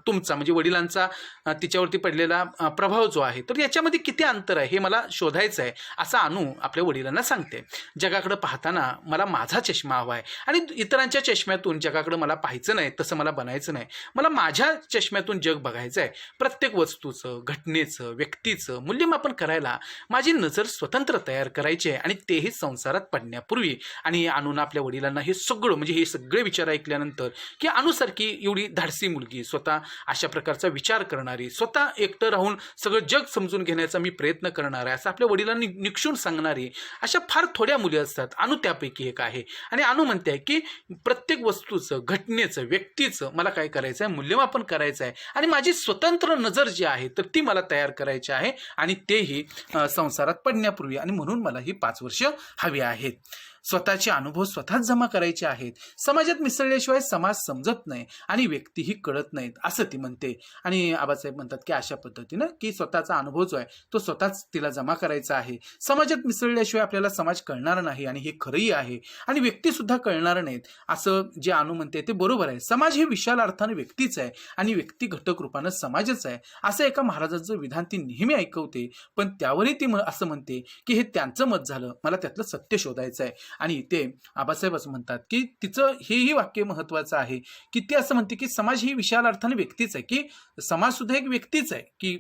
तुमचा म्हणजे वडिलांचा तिच्यावरती पडलेला प्रभाव जो आहे तर याच्यामध्ये किती अंतर आहे हे मला शोधायचं आहे, असं अनु आपल्या वडिलांना सांगते. जगाकडे पाहताना मला माझा चष्मा हवा आहे आणि इतरांच्या चष्म्यातून जगाकडे मला पाहायचं नाही, तसं मला बनायचं नाही. मला माझ्या चष्म्यातून जग बघायचं आहे. प्रत्येक वस्तूचं, घटनेचं, व्यक्तीचं मूल्यमापन करायला माझी नजर स्वतंत्र तयार करायची आहे आणि तेही संसारात पडण्यापूर्वी. आणि अनुनं आपल्या वडिलांना हे सगळं म्हणजे हे सगळे विचार ऐकल्यानंतर की अनुसारखी एवढी धाडसी मुलगी, स्वतः अशा प्रकारचा विचार करणारी, स्वतः एकटं राहून सगळं जग समजून घेण्याचा मी प्रयत्न करणार आहे असं आपल्या वडिलांनी निक्षून सांगणारी अशा फार थोड्या मुली असतात. अनु त्यापैकी एक आहे. आणि अनु म्हणते की प्रत्येक वस्तूचं, घटनेचं, व्यक्तीचं मला काय करायचं आहे, मूल्यमापन करायचं आहे आणि माझी स्वतंत्र नजर जी आहे तर ती मला तयार करायची आहे आणि तेही संसारात पडण्यापूर्वी. आणि म्हणून मला ही 5 वर्ष हवी आहेत. स्वतःचे अनुभव स्वतःच जमा करायचे आहेत. समाजात मिसळल्याशिवाय समाज समजत नाही आणि व्यक्तीही कळत नाहीत असं ती म्हणते. आणि आबासाहेब म्हणतात की अशा पद्धतीनं की स्वतःचा अनुभव जो आहे तो स्वतःच तिला जमा करायचा आहे. समाजात मिसळल्याशिवाय आपल्याला समाज कळणार नाही आणि हे खरंही आहे. आणि व्यक्तीसुद्धा कळणार नाहीत असं जे अनु म्हणते ते बरोबर आहे. समाज हे विशाल अर्थाने व्यक्तीच आहे आणि व्यक्ती घटक रूपानं समाजच आहे असं एका महाराजांचं विधान ती नेहमी ऐकवते. पण त्यावरही ती असं म्हणते की हे त्यांचं मत झालं, मला त्यातलं सत्य शोधायचं आहे. आणि ते आबासाहेब असं म्हणतात की तिचं हेही वाक्य महत्वाचं आहे की ती असं म्हणते की समाज ही विशाल अर्थाने व्यक्तीच आहे, की समाज सुद्धा एक व्यक्तीच आहे की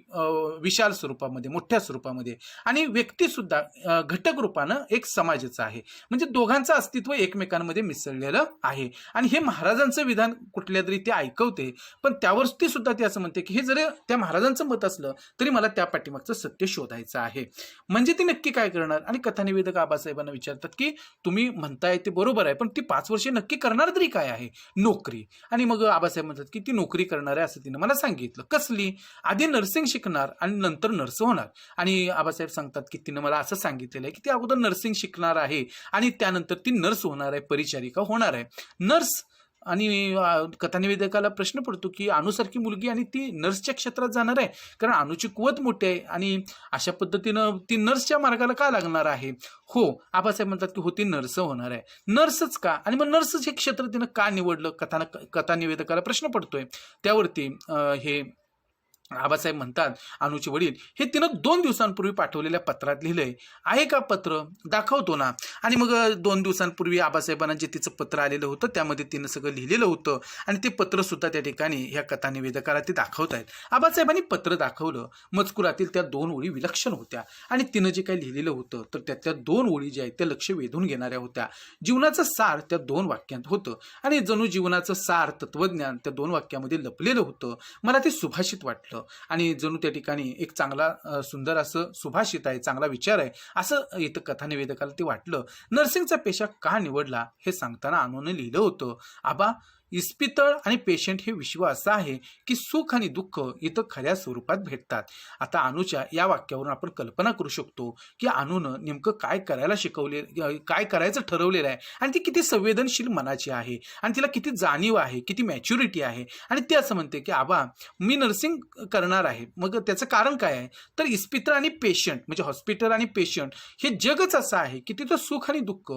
विशाल स्वरूपामध्ये, मोठ्या स्वरूपामध्ये, आणि व्यक्ती सुद्धा घटक रूपानं एक समाजच आहे. म्हणजे दोघांचं अस्तित्व एकमेकांमध्ये मिसळलेलं आहे. आणि हे महाराजांचं विधान कुठल्या तरी ते ऐकवते, पण त्यावरती सुद्धा ते असं म्हणते की हे जरी त्या महाराजांचं मत असलं तरी मला त्या पाठीमागचं सत्य शोधायचं आहे. म्हणजे ती नक्की काय करणार? आणि कथानिवेदक आबासाहेबांना विचारतात की तुम्ही म्हणताय ते बरोबर आहे, पण ती 5 वर्षे नक्की करणार तरी काय आहे? नोकरी. आणि मग आबासाहेब म्हणतात की ती नोकरी करणार आहे असं तिने मला सांगितलं. कसली? आधी नर्सिंग शिकणार आणि नंतर नर्स होणार. आणि आबासाहेब सांगतात की तिनं मला असं सांगितलेलं आहे की ती अगोदर नर्सिंग शिकणार आहे आणि त्यानंतर ती नर्स होणार आहे, परिचारिका होणार आहे. नर्स. आणि कथानिवेदकाला प्रश्न पडतो की अनुसारखी मुलगी आणि ती नर्सच्या क्षेत्रात जाणार आहे, कारण अनुची कुवत मोठी आहे आणि अशा पद्धतीनं ती नर्सच्या मार्गाला का लागणार आहे? हो, आबासाहेब म्हणतात की हो ती नर्स होणार आहे. नर्सच का? आणि मग नर्सच हे क्षेत्र तिनं का निवडलं? कथानिवेदकाला प्रश्न पडतोय. त्यावरती हे आबासाहेब म्हणतात, अनुचे वडील, हे तिनं 2 दिवसांपूर्वी पाठवलेल्या पत्रात लिहिलंय. आहे का पत्र? दाखवतो ना. आणि मग 2 दिवसांपूर्वी आबासाहेबांना जे तिचं पत्र आलेलं होतं त्यामध्ये तिनं सगळं लिहिलेलं होतं आणि ते पत्र सुद्धा त्या ठिकाणी ह्या कथानिवेदकाला ते दाखवतायत. आबासाहेबांनी पत्र दाखवलं. मजकुरातील त्या 2 ओळी विलक्षण होत्या आणि तिनं जे काही लिहिलेलं होतं तर त्यातल्या 2 ओळी ज्या आहेत त्या लक्ष वेधून घेणाऱ्या होत्या. जीवनाचं सार त्या 2 वाक्यात होतं आणि जणू जीवनाचं सार, तत्वज्ञान त्या 2 वाक्यामध्ये लपलेलं होतं. मला ते सुभाषित वाटलं आणि जणू त्या ठिकाणी एक चांगला सुंदर असं सुभाषित आहे, चांगला विचार आहे असं इथं कथानिवेदकाला ते वाटलं. नर्सिंगचा पेशा का निवडला हे सांगताना अनुने लिहिलं होतं, आबा, इस्पितळ आणि पेशंट हे विश्व असं आहे की सुख आणि दुःख इथं खऱ्या स्वरूपात भेटतात. आता अनुच्या या वाक्यावरून आपण कल्पना करू शकतो की अनुनं नेमकं काय करायचं ठरवलेलं आहे आणि ती किती संवेदनशील मनाची आहे आणि तिला किती जाणीव आहे, किती मॅच्युरिटी आहे. आणि ती असं म्हणते की आबा, मी नर्सिंग करणार आहे. मग त्याचं कारण काय आहे? तर इस्पितळ आणि पेशंट म्हणजे हॉस्पिटल आणि पेशंट हे जगच असं आहे की तिथं सुख आणि दुःख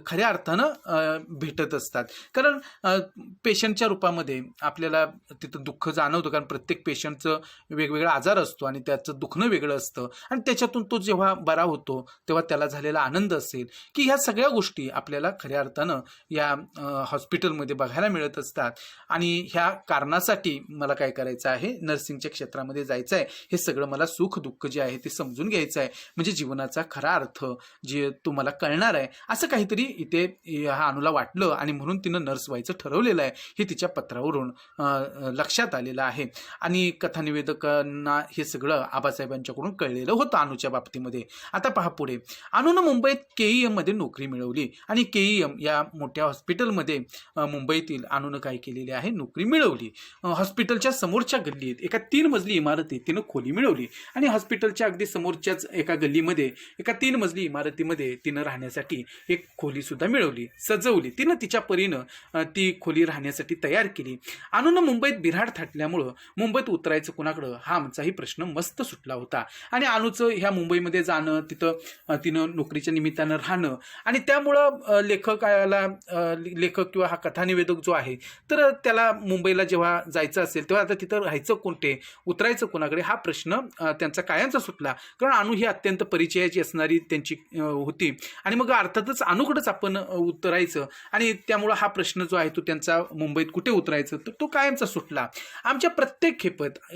खऱ्या अर्थानं भेटत असतात. कारण पेशंटच्या रूपामध्ये आपल्याला तिथं दुःख जाणवतं, कारण प्रत्येक पेशंटचं वेगवेगळा आजार असतो आणि त्याचं दुखणं वेगळं असतं आणि त्याच्यातून तो जेव्हा बरा होतो तेव्हा त्याला झालेला आनंद असेल की ह्या सगळ्या गोष्टी आपल्याला खऱ्या अर्थानं या हॉस्पिटलमध्ये बघायला मिळत असतात. आणि ह्या कारणासाठी मला काय करायचं आहे, नर्सिंगच्या क्षेत्रामध्ये जायचं आहे. हे सगळं मला सुख दुःख जे आहे ते समजून घ्यायचं आहे, म्हणजे जीवनाचा खरा अर्थ जे तुम्हाला कळणार आहे, असं काहीतरी इथे ह्या अनुला वाटलं आणि म्हणून तिनं नर्स व्हायचं ठरवलेलं आहे. हे तिच्या पत्रावरून लक्षात आलेलं आहे. आणि कथानिवेदकांना हे सगळं आबासाहेबांच्याकडून कळलेलं होतं अनुच्या बाबतीमध्ये. आता पहा पुढे, अनुनं मुंबईत KEM मध्ये नोकरी मिळवली आणि KEM या मोठ्या हॉस्पिटलमध्ये मुंबईतील अनुनं काय केलेली आहे, नोकरी मिळवली. हॉस्पिटलच्या समोरच्या गल्लीत एका 3 मजली इमारतीत तिनं खोली मिळवली आणि हॉस्पिटलच्या अगदी समोरच्याच एका गल्लीमध्ये एका 3 मजली इमारतीमध्ये तिनं राहण्यासाठी एक खोली सुद्धा मिळवली, सजवली. तिनं तिच्या परीनं ती खोली राहण्यासाठी तयार केली. अनुनं मुंबईत बिऱ्हाड थाटल्यामुळं मुंबईत उतरायचं कुणाकडं हा आमचाही प्रश्न मस्त सुटला होता. आणि अनुचं ह्या मुंबईमध्ये जाणं, तिथं तिनं नोकरीच्या निमित्तानं राहणं आणि त्यामुळं लेखक किंवा हा कथानिवेदक जो आहे तर त्याला मुंबईला जेव्हा जायचं असेल तेव्हा आता तिथं राहायचं कोणते, उतरायचं कोणाकडे, हा प्रश्न त्यांचा कायमचा सुटला. कारण अनु ही अत्यंत परिचयाची असणारी त्यांची होती आणि मग अर्थातच अनुकडेच आपण उतरायचं आणि त्यामुळं हा प्रश्न जो आहे तो त्यांचा मुंबईत कुठे उतरायचं तर तो कायमचा सुटला. आमच्या प्रत्येक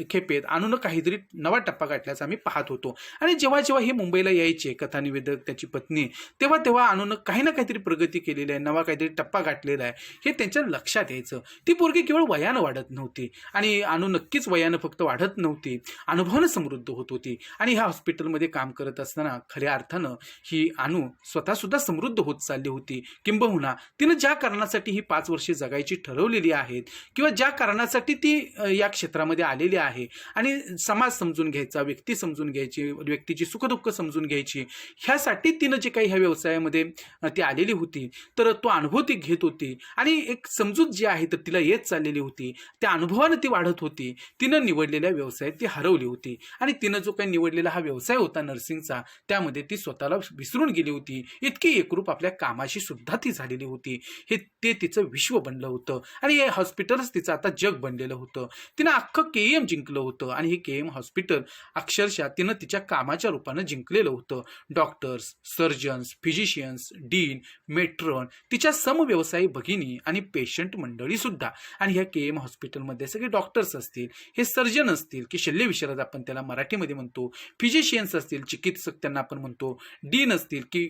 खेपेत अनुनं काहीतरी नवा टप्पा गाठल्याचा आम्ही पाहत होतो. आणि जेव्हा जेव्हा हे मुंबईला यायचे कथानिवेदक त्याची पत्नी, तेव्हा तेव्हा अनुनं काही ना काहीतरी प्रगती केलेली आहे, नवा काहीतरी टप्पा गाठलेला आहे हे त्यांच्या लक्षात यायचं. ती पोरगी केवळ वयानं वाढत नव्हती आणि अनु नक्कीच वयानं फक्त वाढत नव्हती, अनुभवानं समृद्ध होत होती. आणि ह्या हॉस्पिटलमध्ये काम करत असताना खऱ्या अर्थानं ही अनु स्वतः सुद्धा समृद्ध होत चालली होती. किंबहुना तिनं ज्या कारणासाठी ही 5 वर्षे जगायची ठरवलेली आहेत किंवा ज्या कारणासाठी ती या क्षेत्रामध्ये आलेली आहे आणि समाज समजून घ्यायचा, व्यक्ती समजून घ्यायची, व्यक्तीची सुखदुःख समजून घ्यायची, ह्यासाठी तिनं जे काही ह्या व्यवसायामध्ये ती आलेली होती तर तो अनुभव ती घेत होती आणि एक समजूत जी आहे तर तिला येत चाललेली होती. त्या अनुभवानं ती वाढत होती. तिनं निवडलेल्या व्यवसायात ती हरवली होती आणि तिनं जो काही निवडलेला हा व्यवसाय होता नर्सिंगचा, त्यामध्ये ती स्वतःला विसरून गेली होती. इतकी एकरूप आपल्या कामाशी सुद्धा ती झालेली होती. ते तिचं विश्व बनलं होतं आणि हे हॉस्पिटलच तिचं आता जग बनलेलं होतं. तिनं अख्खं KEM जिंकलं होतं आणि हे KEM हॉस्पिटल अक्षरशः तिनं तिच्या कामाच्या रूपानं जिंकलेलं होतं. डॉक्टर्स, सर्जन्स, फिजिशियन्स, डीन, मेट्रॉन, तिच्या समव्यवसायी भगिनी आणि पेशंट मंडळी सुद्धा. आणि ह्या KEM हॉस्पिटलमध्ये सगळे डॉक्टर्स असतील, हे सर्जन असतील की शल्यविशारद आपण त्याला मराठीमध्ये म्हणतो, फिजिशियन्स असतील, चिकित्सक त्यांना आपण म्हणतो, डीन असतील की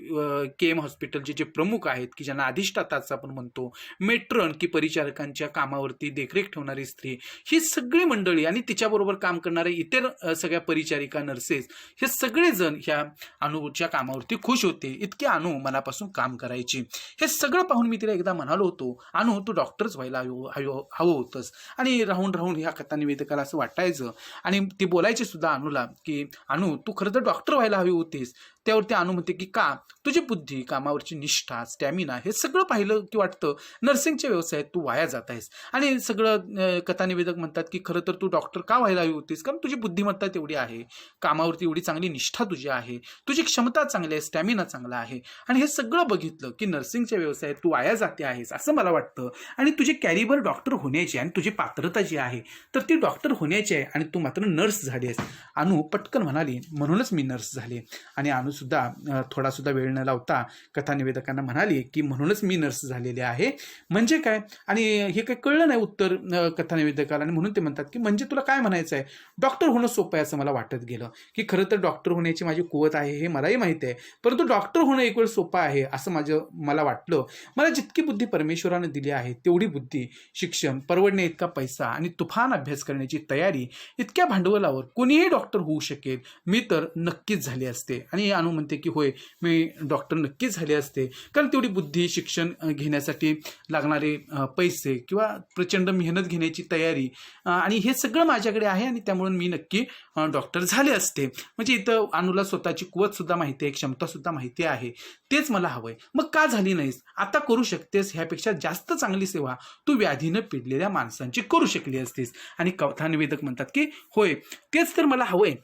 KEM हॉस्पिटलचे जे प्रमुख आहेत की ज्यांना अधिष्ठाताचं आपण म्हणतो, मेट्रॉन की परिचारकांच्या कामावरती देखरेख ठेवणारी स्त्री, ही सगळी मंडळी आणि तिच्याबरोबर काम करणारे इतर सगळ्या परिचारिका, नर्सेस, हे सगळेजण ह्या अनुच्या कामावरती खुश होते. इतके अनु मनापासून काम करायची. हे सगळं पाहून मी तिला एकदा म्हणालो होतो, अनु तू डॉक्टरच व्हायला हवं होतंस. आणि राहून राहून ह्या कथानिवेदकाला असं वाटायचं आणि ती बोलायची सुद्धा अनुला की अनु तू खरं तर डॉक्टर व्हायला हवी होतीस. त्यावरती अनु म्हणते की का, तुझी बुद्धी, कामावरची निष्ठा, स्टॅमिना हे सगळं पाहिलं की वाटतं नर्सिंगच्या व्यवसायात तू वाया जात आहेस. आणि सगळं कथानिवेदक म्हणतात की खरं तर तू डॉक्टर का व्हायला हवी होतीस, कारण तुझी बुद्धिमत्ता तेवढी आहे, कामावरती एवढी चांगली निष्ठा तुझी आहे, तुझी क्षमता चांगली आहे, स्टॅमिना चांगला आहे. आणि हे सगळं बघितलं की नर्सिंगच्या व्यवसायात तू वाया जाते आहेस असं मला वाटतं. आणि तुझी कॅलिबर डॉक्टर होण्याची आणि तुझी पात्रता जी आहे तर ती डॉक्टर होण्याची आहे आणि तू मात्र नर्स झाली आहेस. अनु पटकन म्हणाली म्हणूनच मी नर्स झाले. आणि अनु सुद्धा थोडा सुद्धा वेळ न लावता कथानिवेदकांना म्हणाली की म्हणूनच मी नर्स झालेले आहे. म्हणजे काय, आणि हे काही कळलं नाही उत्तर कथानिवेदकाला. आणि म्हणून ते म्हणतात की म्हणजे तुला काय म्हणायचं आहे, डॉक्टर होणं सोपं आहे असं मला वाटत गेलं की खरं तर डॉक्टर होण्याची माझी कुवत आहे हे मलाही माहिती आहे, परंतु डॉक्टर होणं एक वेळ सोपं आहे असं मला वाटलं. मला जितकी बुद्धी परमेश्वरानं दिली आहे तेवढी बुद्धी, शिक्षण, परवडणे इतका पैसा आणि तुफान अभ्यास करण्याची तयारी, इतक्या भांडवलावर कोणीही डॉक्टर होऊ शकेल, मी तर नक्कीच झाले असते. आणि अनु म्हणते की होय मी डॉक्टर नक्कीच झाले असते, कारण तेवढी बुद्धी, शिक्षण घेण्यासाठी लागणारे पैसे किंवा प्रचंड मेहनत घेण्याची तयारी आणि हे सगळं माझ्याकडे आहे आणि त्यामुळे मी नक्की डॉक्टर झाले असते. म्हणजे इथं अनुला स्वतःची कुवत सुद्धा माहिती आहे, क्षमता सुद्धा माहिती आहे. तेच मला हवंय. मग का झाली नाहीस, आता करू शकतेस. ह्यापेक्षा जास्त चांगली सेवा तू व्याधीनं पिडलेल्या माणसांची करू शकली असतीस. आणि कथानिवेदक म्हणतात की होय तेच तर मला हवंय.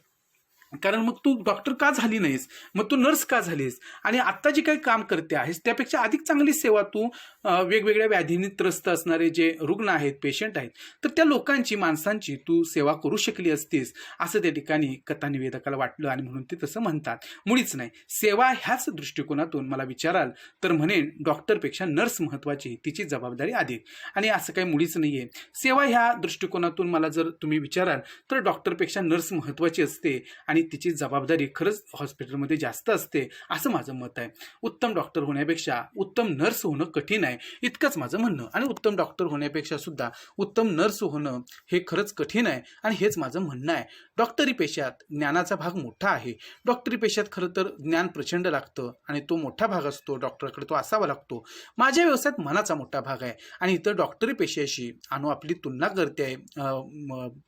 कारण मग तू डॉक्टर का झाली नाहीस, मग तू नर्स का झालीस, आणि आत्ता जे काही काम करते आहेस त्यापेक्षा अधिक चांगली सेवा तू वेगवेगळ्या व्याधींनी त्रस्त असणारे जे रुग्ण आहेत, पेशंट आहेत, तर त्या लोकांची, माणसांची तू सेवा करू शकली असतीस, असं त्या ठिकाणी कथानिवेदकाला वाटलं. आणि म्हणून ते तसं म्हणतात. मुळीच नाही. सेवा ह्याच दृष्टिकोनातून मला विचाराल तर म्हणेन डॉक्टरपेक्षा नर्स महत्त्वाची, तिची जबाबदारी अधिक. आणि असं काही मुळीच नाही आहे. सेवा ह्या दृष्टिकोनातून मला जर तुम्ही विचाराल तर डॉक्टरपेक्षा नर्स महत्त्वाची असते आणि तिची जबाबदारी खरंच हॉस्पिटलमध्ये जास्त असते, असं माझं मत आहे. उत्तम डॉक्टर होण्यापेक्षा उत्तम नर्स होणं कठीण आहे, इतकंच माझं म्हणणं. आणि उत्तम डॉक्टर होण्यापेक्षा सुद्धा उत्तम नर्स होणं हे खरंच कठीण आहे, आणि हेच माझं म्हणणं आहे. डॉक्टरी पेशात ज्ञानाचा भाग मोठा आहे. डॉक्टरी पेशात खरं तर ज्ञान प्रचंड लागतं आणि तो मोठा भाग असतो, डॉक्टरकडे तो असावा लागतो. माझ्या व्यवसायात मनाचा मोठा भाग आहे, आणि इतर डॉक्टरी पेशाशी आपली तुलना करते आहे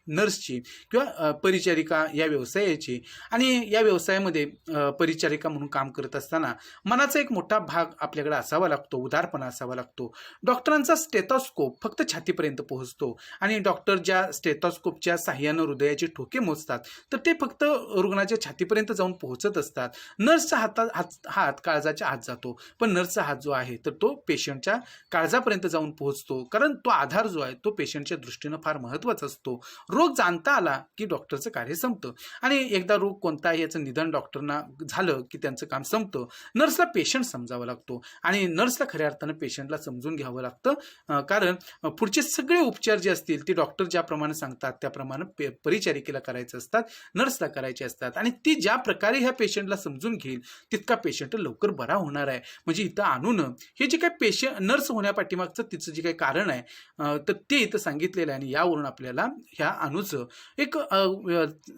नर्सची किंवा परिचारिका या व्यवसायाची. आणि या व्यवसायामध्ये परिचारिका म्हणून काम करत असताना मनाचा एक मोठा भाग आपल्याकडे असावा लागतो, उदारपणा असावा लागतो. डॉक्टरांचा स्टेथॉस्कोप फक्त छातीपर्यंत पोहोचतो, आणि डॉक्टर ज्या स्टेथॉस्कोपच्या साह्यानं हृदयाचे ठोके मोजतात तर ते फक्त रुग्णाच्या छातीपर्यंत जाऊन पोहोचत असतात. नर्सचा हात काळजाच्या आत जातो, पण नर्सचा हात जो आहे तर तो पेशंटच्या काळजापर्यंत जाऊन पोहोचतो, कारण तो आधार जो आहे तो पेशंटच्या दृष्टीनं फार महत्त्वाचा असतो. रोग जाणता आला की डॉक्टरचं कार्य संपतं, आणि एकदा रोग कोणता आहे याचं निदान डॉक्टरना झालं की त्यांचं काम संपतं. नर्सला पेशंट समजावा लागतो, आणि नर्सला खऱ्या अर्थानं पेशंटला समजून घ्यावं लागतं, कारण पुढचे सगळे उपचार जे असतील ते डॉक्टर ज्याप्रमाणे सांगतात त्याप्रमाणे परिचारिकेला करायचे असतात, नर्सला करायचे असतात. आणि ती ज्या प्रकारे ह्या पेशंटला समजून घेईल तितका पेशंट लवकर बरा होणार आहे. म्हणजे इथं आणून हे जे काही नर्स होण्यापाठीमागचं तिचं जे काही कारण आहे तर ते इथं सांगितलेलं आहे, आणि यावरून आपल्याला ह्या अणूचं एक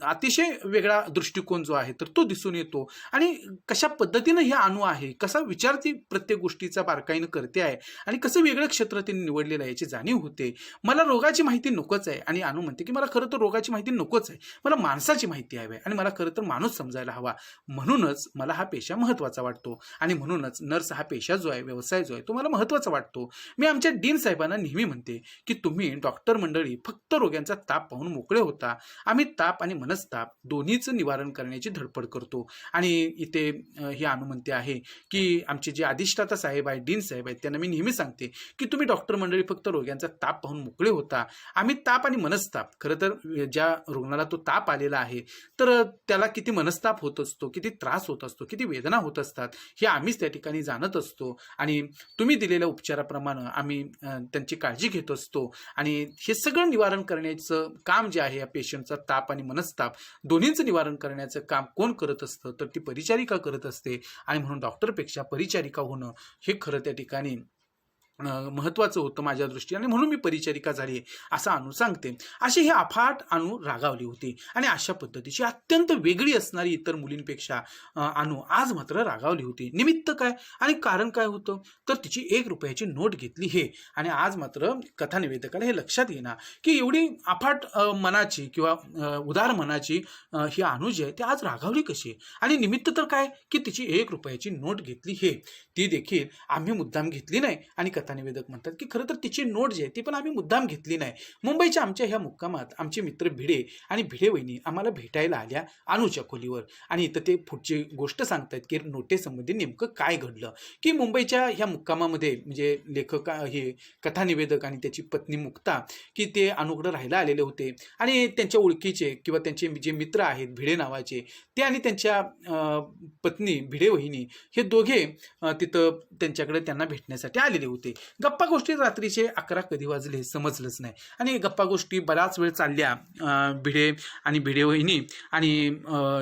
अतिशय वेगळा दृष्टिकोन जो आहे तर तो दिसून येतो. आणि कशा पद्धतीनं हे अणू आहे, कसा विचार ती प्रत्येक गोष्टीचा बारकाईनं करते आहे, आणि कसं वेगळं क्षेत्र त्यांनी निवडलेलं आहे याची जाणीव होते. मला रोगाची माहिती नकोच आहे, आणि अणू म्हणते की मला खरं तर रोगाची माहिती नकोच आहे, मला माणसाची माहिती हवी आहे, आणि मला खरं तर माणूस समजायला हवा. म्हणूनच मला हा पेशा महत्त्वाचा वाटतो, आणि म्हणूनच नर्स हा पेशा जो आहे, व्यवसाय जो आहे तो मला महत्त्वाचा वाटतो. मी आमच्या डीन साहेबांना नेहमी म्हणते की तुम्ही डॉक्टर मंडळी फक्त रोग्यांचा ताप पाहून मोकळे होता, आम्ही ताप आणि मनस्ताप दोन्हीचं निवारण करण्याची धडपड करतो. आणि इथे ही अनुमती आहे की आमचे जे अधिष्ठाता साहेब आहेत, डीन साहेब आहेत, त्यांना मी नेहमी सांगते की तुम्ही डॉक्टर मंडळी फक्त रोग्यांचा ताप पाहून मोकळे होता, आम्ही ताप आणि मनस्ताप, खरं तर ज्या रुग्णाला तो ताप आलेला आहे तर त्याला किती मनस्ताप होत असतो, किती त्रास होत असतो, किती वेदना होत असतात हे आम्हीच त्या ठिकाणी जाणत असतो. आणि तुम्ही दिलेल्या उपचाराप्रमाणे आम्ही त्यांची काळजी घेत असतो, आणि हे सगळं निवारण करण्याचं काम जे आहे या पेशंटचा ताप आणि मनस्ताप दोन्हींचं निवारण करण्याचं काम कोण करत असतं तर ती परिचारिका करत असते. आणि म्हणून डॉक्टरपेक्षा परिचारिका होणं हे खरं त्या ठिकाणी महत्त्वाचं होतं माझ्या दृष्टीने, आणि म्हणून मी परिचारिका झाली असं अणू सांगते. अशी ही अफाट अणू रागावली होती, आणि अशा पद्धतीची अत्यंत वेगळी असणारी इतर मुलींपेक्षा अणू आज मात्र रागावली होती. निमित्त काय आणि कारण काय होतं तर तिची 1 रुपयाची नोट घेतली हे. आणि आज मात्र कथानिवेदकाला हे लक्षात येणार की एवढी अफाट मनाची किंवा उदार मनाची ही अणू जी आहे ती आज रागावली कशी. आणि निमित्त तर काय की तिची 1 रुपयाची नोट घेतली हे, ती देखील आम्ही मुद्दाम घेतली नाही. आणि कथानिवेदक म्हणतात की खरं तर तिची नोट जी आहे ती पण आम्ही मुद्दाम घेतली नाही. मुंबईच्या आमच्या ह्या मुक्कामात आमचे मित्र भिडे आणि भिडे वहिनी आम्हाला भेटायला आल्या अणूच्या खोलीवर, आणि इथं ते पुढची गोष्ट सांगतात की नोटेसंबंधी नेमकं काय घडलं. की मुंबईच्या ह्या मुक्कामामध्ये म्हणजे लेखक हे कथानिवेदक आणि त्याची पत्नी मुक्ता की ते अणूकडं राहायला आलेले होते, आणि त्यांच्या ओळखीचे किंवा त्यांचे जे मित्र आहेत भिडे नावाचे ते आणि त्यांच्या पत्नी भिडे वहिनी हे दोघे तिथं त्यांच्याकडे त्यांना भेटण्यासाठी आलेले होते. गप्पा गोष्टी रात्रीचे 11 कधी वाजले समजलंच नाही, आणि गप्पा गोष्टी बराच वेळ चालल्या भिडे आणि भिडे वहिनी आणि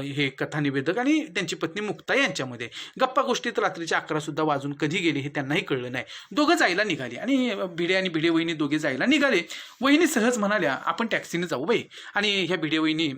हे कथानिवेदक आणि त्यांची पत्नी मुक्ता यांच्यामध्ये. गप्पा गोष्टीत रात्रीचे 11 सुद्धा वाजून कधी गेले हे त्यांनाही कळलं नाही. दोघं जायला निघाले, आणि भिडे आणि भिडे वहिनी दोघे जायला निघाले. वहिनी सहज म्हणाल्या आपण टॅक्सीने जाऊ बाई. आणि ह्या भिडे वहिनी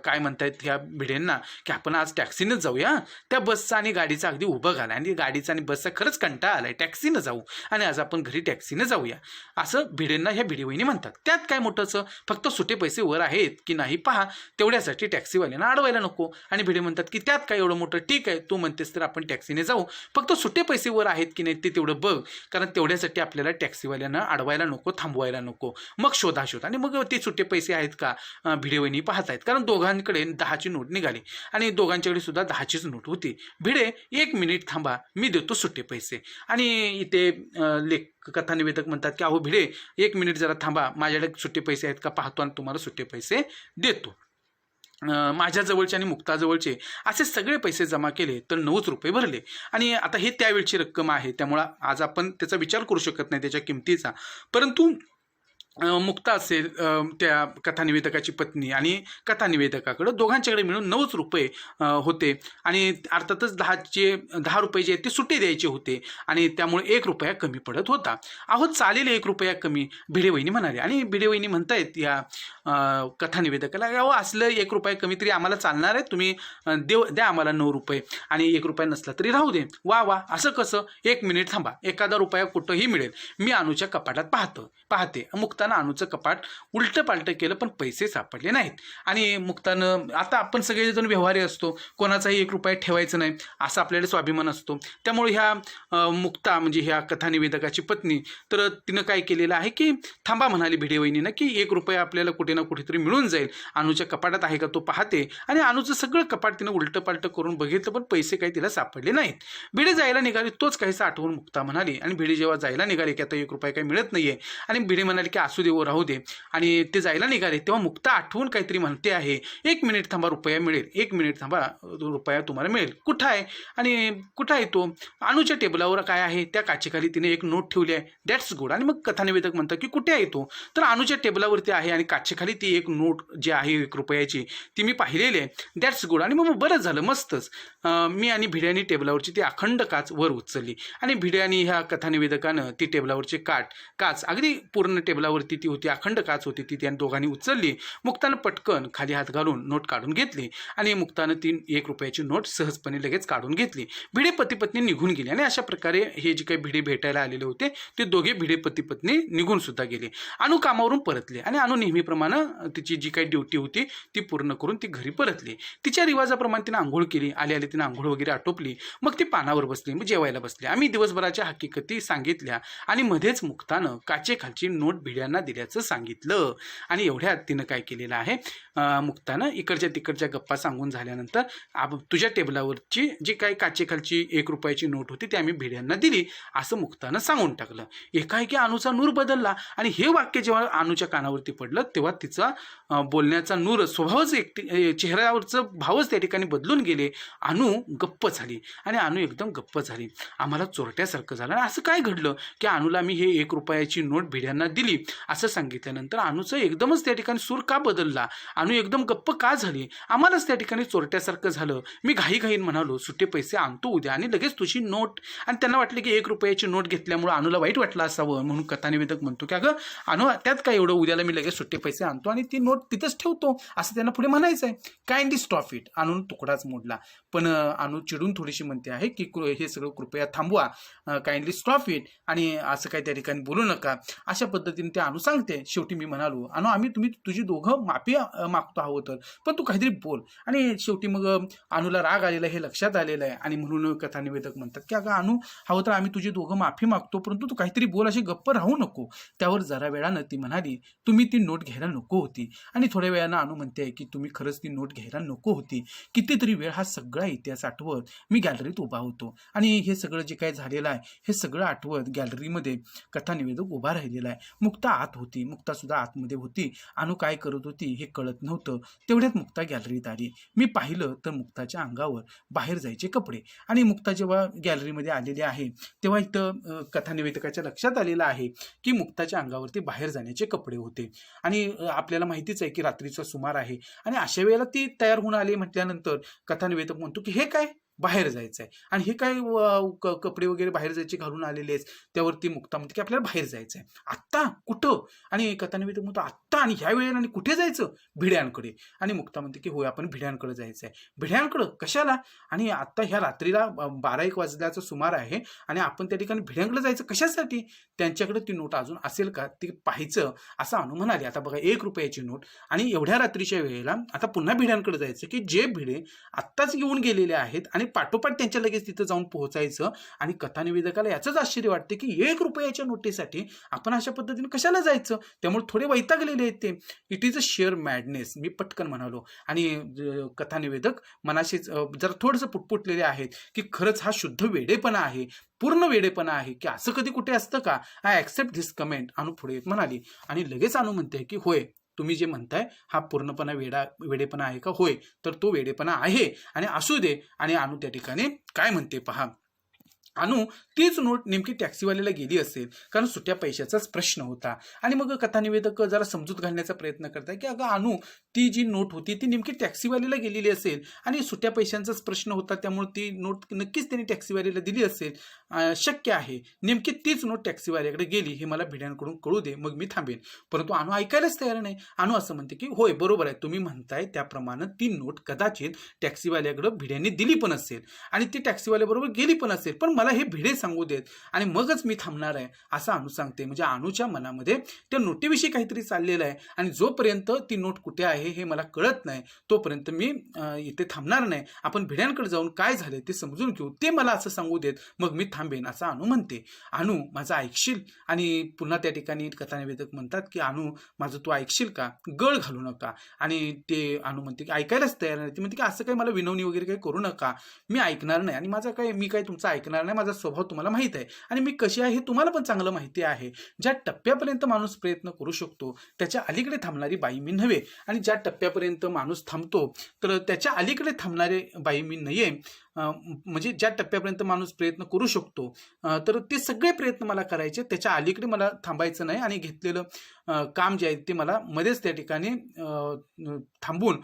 काय म्हणतायत ह्या भिडेंना की आपण आज टॅक्सीनेच जाऊया, त्या बसचा आणि गाडीचा अगदी उभं घाला, आणि गाडीचा आणि बसचा खरंच कंटाळा आलाय, टॅक्सीनं जाऊ आणि आज आपण घरी टॅक्सीने जाऊया, असं भिडेंना ह्या भिडेवहिनी म्हणतात. त्यात काय मोठंच, फक्त सुटे पैसे वर आहेत की नाही पहा, तेवढ्यासाठी टॅक्सीवाल्यांना अडवायला नको. आणि भिडे म्हणतात की त्यात काय एवढं मोठं, ठीक आहे तू म्हणतेस तर आपण टॅक्सीने जाऊ, फक्त सुटे पैसे वर आहेत की नाही ते तेवढं बघ, कारण तेवढ्यासाठी आपल्याला टॅक्सीवाल्यांना अडवायला नको, थांबवायला नको. मग शोधाशोध, आणि मग ते सुटे पैसे आहेत का भिडेवहिनी पाहत आहेत, कारण दोघांकडे 10ची नोट निघाली आणि दोघांच्याकडे सुद्धा 10चीच नोट होती. भिडे 1 मिनिट थांबा, मी देतो सुटे पैसे. आणि इथे कथानिवेदक म्हणतात की अहो भिडे 1 मिनिट जरा थांबा, माझ्याकडे सुट्टे पैसे आहेत का पाहतो आणि तुम्हाला सुट्टे पैसे देतो. माझ्या जवळचे आणि मुक्ताजवळचे असे सगळे पैसे जमा केले तर 9 रुपये भरले. आणि आता हे त्यावेळची रक्कम आहे, त्यामुळं आज आपण त्याचा विचार करू शकत नाही त्याच्या किमतीचा. परंतु मुक्ता असेल त्या कथानिवेदकाची पत्नी आणि कथानिवेदकाकडं दोघांच्याकडे मिळून 9 रुपये होते. आणि अर्थातच 10 रुपये जे आहेत ते सुट्टे द्यायचे होते आणि त्यामुळे 1 रुपया कमी पडत होता. अहो चालेल 1 रुपया कमी, भिडेवहिनी म्हणाले. आणि भिडेवहिनी म्हणतायत या कथानिवेदकाला, अहो असलं 1 रुपया कमी तरी आम्हाला चालणार आहे, तुम्ही द्या आम्हाला 9 रुपये आणि 1 रुपया नसला तरी राहू दे. वा वा, असं कसं, 1 मिनिट थांबा, एखादा रुपया कुठंही मिळेल, मी अनुच्या कपाटात पाहते. मुक्तानं अनुचं कपाट उलटं पालटं केलं पण पैसे सापडले नाहीत. आणि मुक्तानं, आता आपण सगळेजण व्यवहारी असतो, कोणाचाही 1 रुपया ठेवायचं नाही असा आपल्याला स्वाभिमान असतो. त्यामुळे ह्या मुक्ता म्हणजे ह्या कथानिवेदकाची पत्नी, तर तिनं काय केलेलं आहे की थांबा म्हणाली भिडेवहिनीनं की 1 रुपया आपल्याला कुठे ना कुठेतरी मिळून जाईल, अनुच्या कपाटात आहे का तो पाहते. आणि अनुचं सगळं कपाट तिनं उलटं पालटं करून बघितलं पण पैसे काही तिला सापडले नाहीत. भिडे जायला निघाले, तोच काहीसा आठवून मुक्ता म्हणाली. आणि भिडे जेव्हा जायला निघाले की आता 1 रुपया काही मिळत नाहीये, आणि भिडे म्हणाले की असू दे व राहू दे, आणि ते जायला निघाले तेव्हा मुक्ता आठवून काहीतरी म्हणते आहे, 1 मिनिट थांबा रुपया मिळेल, 1 मिनिट थांबा रुपया तुम्हाला मिळेल. कुठं आहे, आणि कुठं आहे तो, अनुच्या टेबलावर काय आहे, त्या काचेखाली तिने एक नोट ठेवली आहे, दॅट्स गुड. आणि मग कथानिवेदक म्हणतात की कुठे आहे तो, तर अनुच्या टेबलावरती आहे आणि काचेखाली ती एक नोट जी आहे 1 रुपयाची ती मी पाहिलेली आहे, दॅट्स गुड. आणि मग बरं झालं, मस्तच. मी आणि भिड्यानी टेबलावरची ती अखंड काच वर उचलली आणि भिड्यानी ह्या कथानिवेदकानं ती टेबलावरची काच अगदी पूर्ण टेबलावरती ती होती, अखंड काच होती ती, त्याने दोघांनी उचलली. मुक्तानं पटकन खाली हात घालून नोट काढून घेतली आणि मुक्तानं ती 1 रुपयाची नोट सहजपणे लगेच काढून घेतली. भिडे पती पत्नी निघून गेले आणि अशा प्रकारे हे जे काही भिडे भेटायला आलेले होते ते दोघे भिडे पती पत्नी निघून सुद्धा गेले. अनु कामावरून परतले आणि अनु नेहमीप्रमाणे तिची जी काही ड्युटी होती ती पूर्ण करून ती घरी परतली. तिच्या रिवाजाप्रमाणे तिने आंघोळ केली, आले तिने आंघोळ वगैरे आटोपली. मग ती पानावर बसली, मग जेवायला बसली. आम्ही दिवसभराच्या हकीकती सांगितल्या आणि मध्येच मुक्तानं काचेखालची नोट भिड्यांना दिल्याचं सांगितलं. आणि एवढ्यात तिनं काय केलेलं आहे, मुक्तानं इकडच्या तिकडच्या गप्पा सांगून झाल्यानंतर तुझ्या टेबलावरची जी काही काचेखालची 1 रुपयाची नोट होती ती आम्ही भिड्यांना दिली असं मुक्तानं सांगून टाकलं. एकाएकी अनुचा नूर बदलला आणि हे वाक्य जेव्हा अनुच्या कानावरती पडलं तेव्हा तिचा बोलण्याचा नूर, स्वभावच चेहऱ्यावरचं भावच त्या ठिकाणी बदलून गेले. अनु गप्प झाली आणि अनु एकदम गप्प झाली. आम्हाला चोरट्यासारखं झालं. आणि असं काय घडलं की अनुला मी हे 1 रुपयाची नोट भिड्यांना दिली असं सांगितल्यानंतर अनुचं एकदमच त्या ठिकाणी सूर का बदलला, अनु एकदम गप्प का झाली, आम्हालाच त्या ठिकाणी चोरट्यासारखं झालं. मी घाईघाईन म्हणालो सुट्टे पैसे आणतो उद्या आणि लगेच तुझी नोट. आणि त्यांना वाटलं की 1 रुपयाची नोट घेतल्यामुळे अनुला वाईट वाटलं असावं, म्हणून कथानिवेदक म्हणतो की अगं अनु त्यात काय एवढं, उद्याला मी लगेच सुट्टे पैसे आणतो आणि ती नोट तिथंच ठेवतो असं त्यांना पुढे म्हणायचं आहे. Kindly stop it. अनुन तुकडाच मोडला. पण अनु चिडून थोडीशी म्हणते आहे की हे सगळं कृपया थांबवा, काइंडली स्टॉप इट, आणि असं काही त्या ठिकाणी बोलू नका अशा पद्धतीने ते अनु सांगते. शेवटी मी म्हणालो अनु तुम्ही तुझी दोघं माफी मागतो आहोत तर, पण तू काहीतरी बोल. आणि शेवटी मग अनुला राग आलेला हे लक्षात आलेलं आहे आणि म्हणून कथानिवेदक म्हणतात की अगं अनु हवं तर आम्ही तुझी दोघं माफी मागतो, परंतु तू काहीतरी बोल, अशी गप्प राहू नको. त्यावर जरा वेळानं ती म्हणाली तुम्ही ती नोट घ्यायला नको होती. आणि थोड्या वेळानं अनु म्हणते की तुम्ही खरंच ती नोट घ्यायला नको होती. कितीतरी वेळ हा सगळा इतिहास आठवत मी गॅलरीत उभा होतो आणि हे सगळं जे काही झालेलं आहे हे सगळं आठवत गॅलरीमध्ये कथानिवेदक उभा राहिलेला आहे. मुक्ता आत होती, मुक्ता सुद्धा आतमध्ये होती. अनु काय करत होती हे कळत नव्हतं. तेवढ्यात मुक्ता गॅलरीत आली. मी पाहिलं तर मुक्ताच्या अंगावर बाहेर जायचे कपडे. आणि मुक्ता जेव्हा गॅलरीमध्ये आलेली आहे तेव्हा इथं कथानिवेदकाच्या लक्षात आलेलं आहे की मुक्ताच्या अंगावरती बाहेर जाण्याचे कपडे होते. आणि आपल्याला माहितीच आहे की रात्रीचा सुमार आहे आणि अशा वेळेला ती तयार होऊन आली म्हटल्यानंतर कथानिवेदक म्हणतो की हे काय, बाहेर जायचं आहे. आणि हे काय कपडे वगैरे बाहेर जायचे घालून आलेले आहेत. त्यावरती मुक्ता म्हणते की आपल्याला बाहेर जायचं आहे. आत्ता कुठं? आणि कथानवेदक म्हणतो आत्ता आणि ह्या वेळेला आणि कुठे जायचं? भिड्यांकडे. आणि मुक्ता म्हणते की होय आपण भिड्यांकडे जायचं आहे. भिड्यांकडं कशाला? आणि आत्ता ह्या रात्रीला 12-1 वाजल्याचा सुमार आहे आणि आपण त्या ठिकाणी भिड्यांकडे जायचं कशासाठी? त्यांच्याकडे ती नोट अजून असेल का ते पाहायचं असं अनु म्हणाले. आता बघा 1 रुपयाची नोट आणि एवढ्या रात्रीच्या वेळेला आता पुन्हा भिड्यांकडे जायचं की जे भिडे आत्ताच येऊन गेलेले आहेत आणि पाठोपाठ त्यांच्या लगेच तिथं जाऊन पोहोचायचं. आणि कथानिवेदकाला याचंच आश्चर्य वाटते की 1 रुपयाच्या नोटीसाठी आपण अशा पद्धतीने कशाला जायचं? त्यामुळे थोडे वैतागलेले आहेत ते. It is a share madness, मी पटकन म्हणालो. आणि कथानिवेदक मनाशीच जरा थोडंसं पुटपुटलेले आहेत की खरंच हा शुद्ध वेडेपणा आहे, पूर्ण वेडेपणा आहे की असं कधी कुठे असतं का? आय ॲक्सेप्ट धिस कमेंट, अनु पुढे म्हणाली. आणि लगेच अनु म्हणते की होय, तुम्ही जे म्हणताय हा पूर्णपणा वेडेपणा आहे का? होय, तर तो वेडेपणा आहे आणि असू दे. आणि अनु त्या ठिकाणी काय म्हणते पहा. अनु तीच नोट नेमकी टॅक्सीवाल्याला गेली असेल कारण सुट्या पैशाचाच प्रश्न होता. आणि मग कथानिवेदक जरा समजूत घालण्याचा प्रयत्न करताय की अगं अनु, ती जी नोट होती ती नेमकी टॅक्सीवाल्याला गेलेली असेल आणि सुट्या पैशांचाच प्रश्न होता, त्यामुळे ती नोट नक्कीच त्यांनी टॅक्सीवाल्याला दिली असेल. शक्य आहे नेमकी तीच नोट टॅक्सीवाल्याकडे गेली हे मला भिड्यांकडून कळू दे, मग मी थांबेन. परंतु अनु ऐकायलाच तयार नाही. अनु असं म्हणते की होय बरोबर आहे, तुम्ही म्हणताय त्याप्रमाणे ती नोट कदाचित टॅक्सीवाल्याकडे भिड्यांनी दिली पण असेल आणि ती टॅक्सीवाल्याबरोबर गेली पण असेल, पण मला हे भिडे सांगू देत आणि मगच मी थांबणार आहे असं अनु सांगते. म्हणजे अनुच्या मनामध्ये त्या नोटीविषयी काहीतरी चाललेलं आहे आणि जोपर्यंत ती नोट कुठे आहे हे मला कळत नाही तोपर्यंत मी इथे थांबणार नाही. आपण भिड्यांकडे जाऊन काय झाले ते समजून घेऊ, ते मला असं सांगू देत, मग मी थांबेन असं अनु म्हणते. अनु माझं ऐकशील? आणि पुन्हा त्या ठिकाणी कथानिवेदक म्हणतात की अनु माझं तू ऐकशील का? गळ घालू नका. आणि ते अनु म्हणते की ऐकायलाच तयार नाही. ती म्हणते की असं काही मला विनवणी वगैरे काही करू नका, मी ऐकणार नाही आणि मी काय तुमचं ऐकणार नाही. माझा स्वभाव तुम्हाला माहित आहे आणि मी कशी आहे हे तुम्हाला पण चांगलं माहिती आहे. ज्या टप्प्यापर्यंत माणूस प्रयत्न करू शकतो त्याच्या अलीकडे थांबणारी बाई मी नव्हे आणि ज्या टप्प्यापर्यंत माणूस थांबतो तर त्याच्या अलीकडे थांबणारे बाई मी नाहीये. म्हणजे ज्या टप्प्यापर्यंत माणूस प्रयत्न करू शकतो तर ते सगळे प्रयत्न मला करायचे, त्याच्या अलीकडे मला थांबायचं नाही आणि घेतलेलं काम जे आहे ते मला मध्येच त्या ठिकाणी थांबून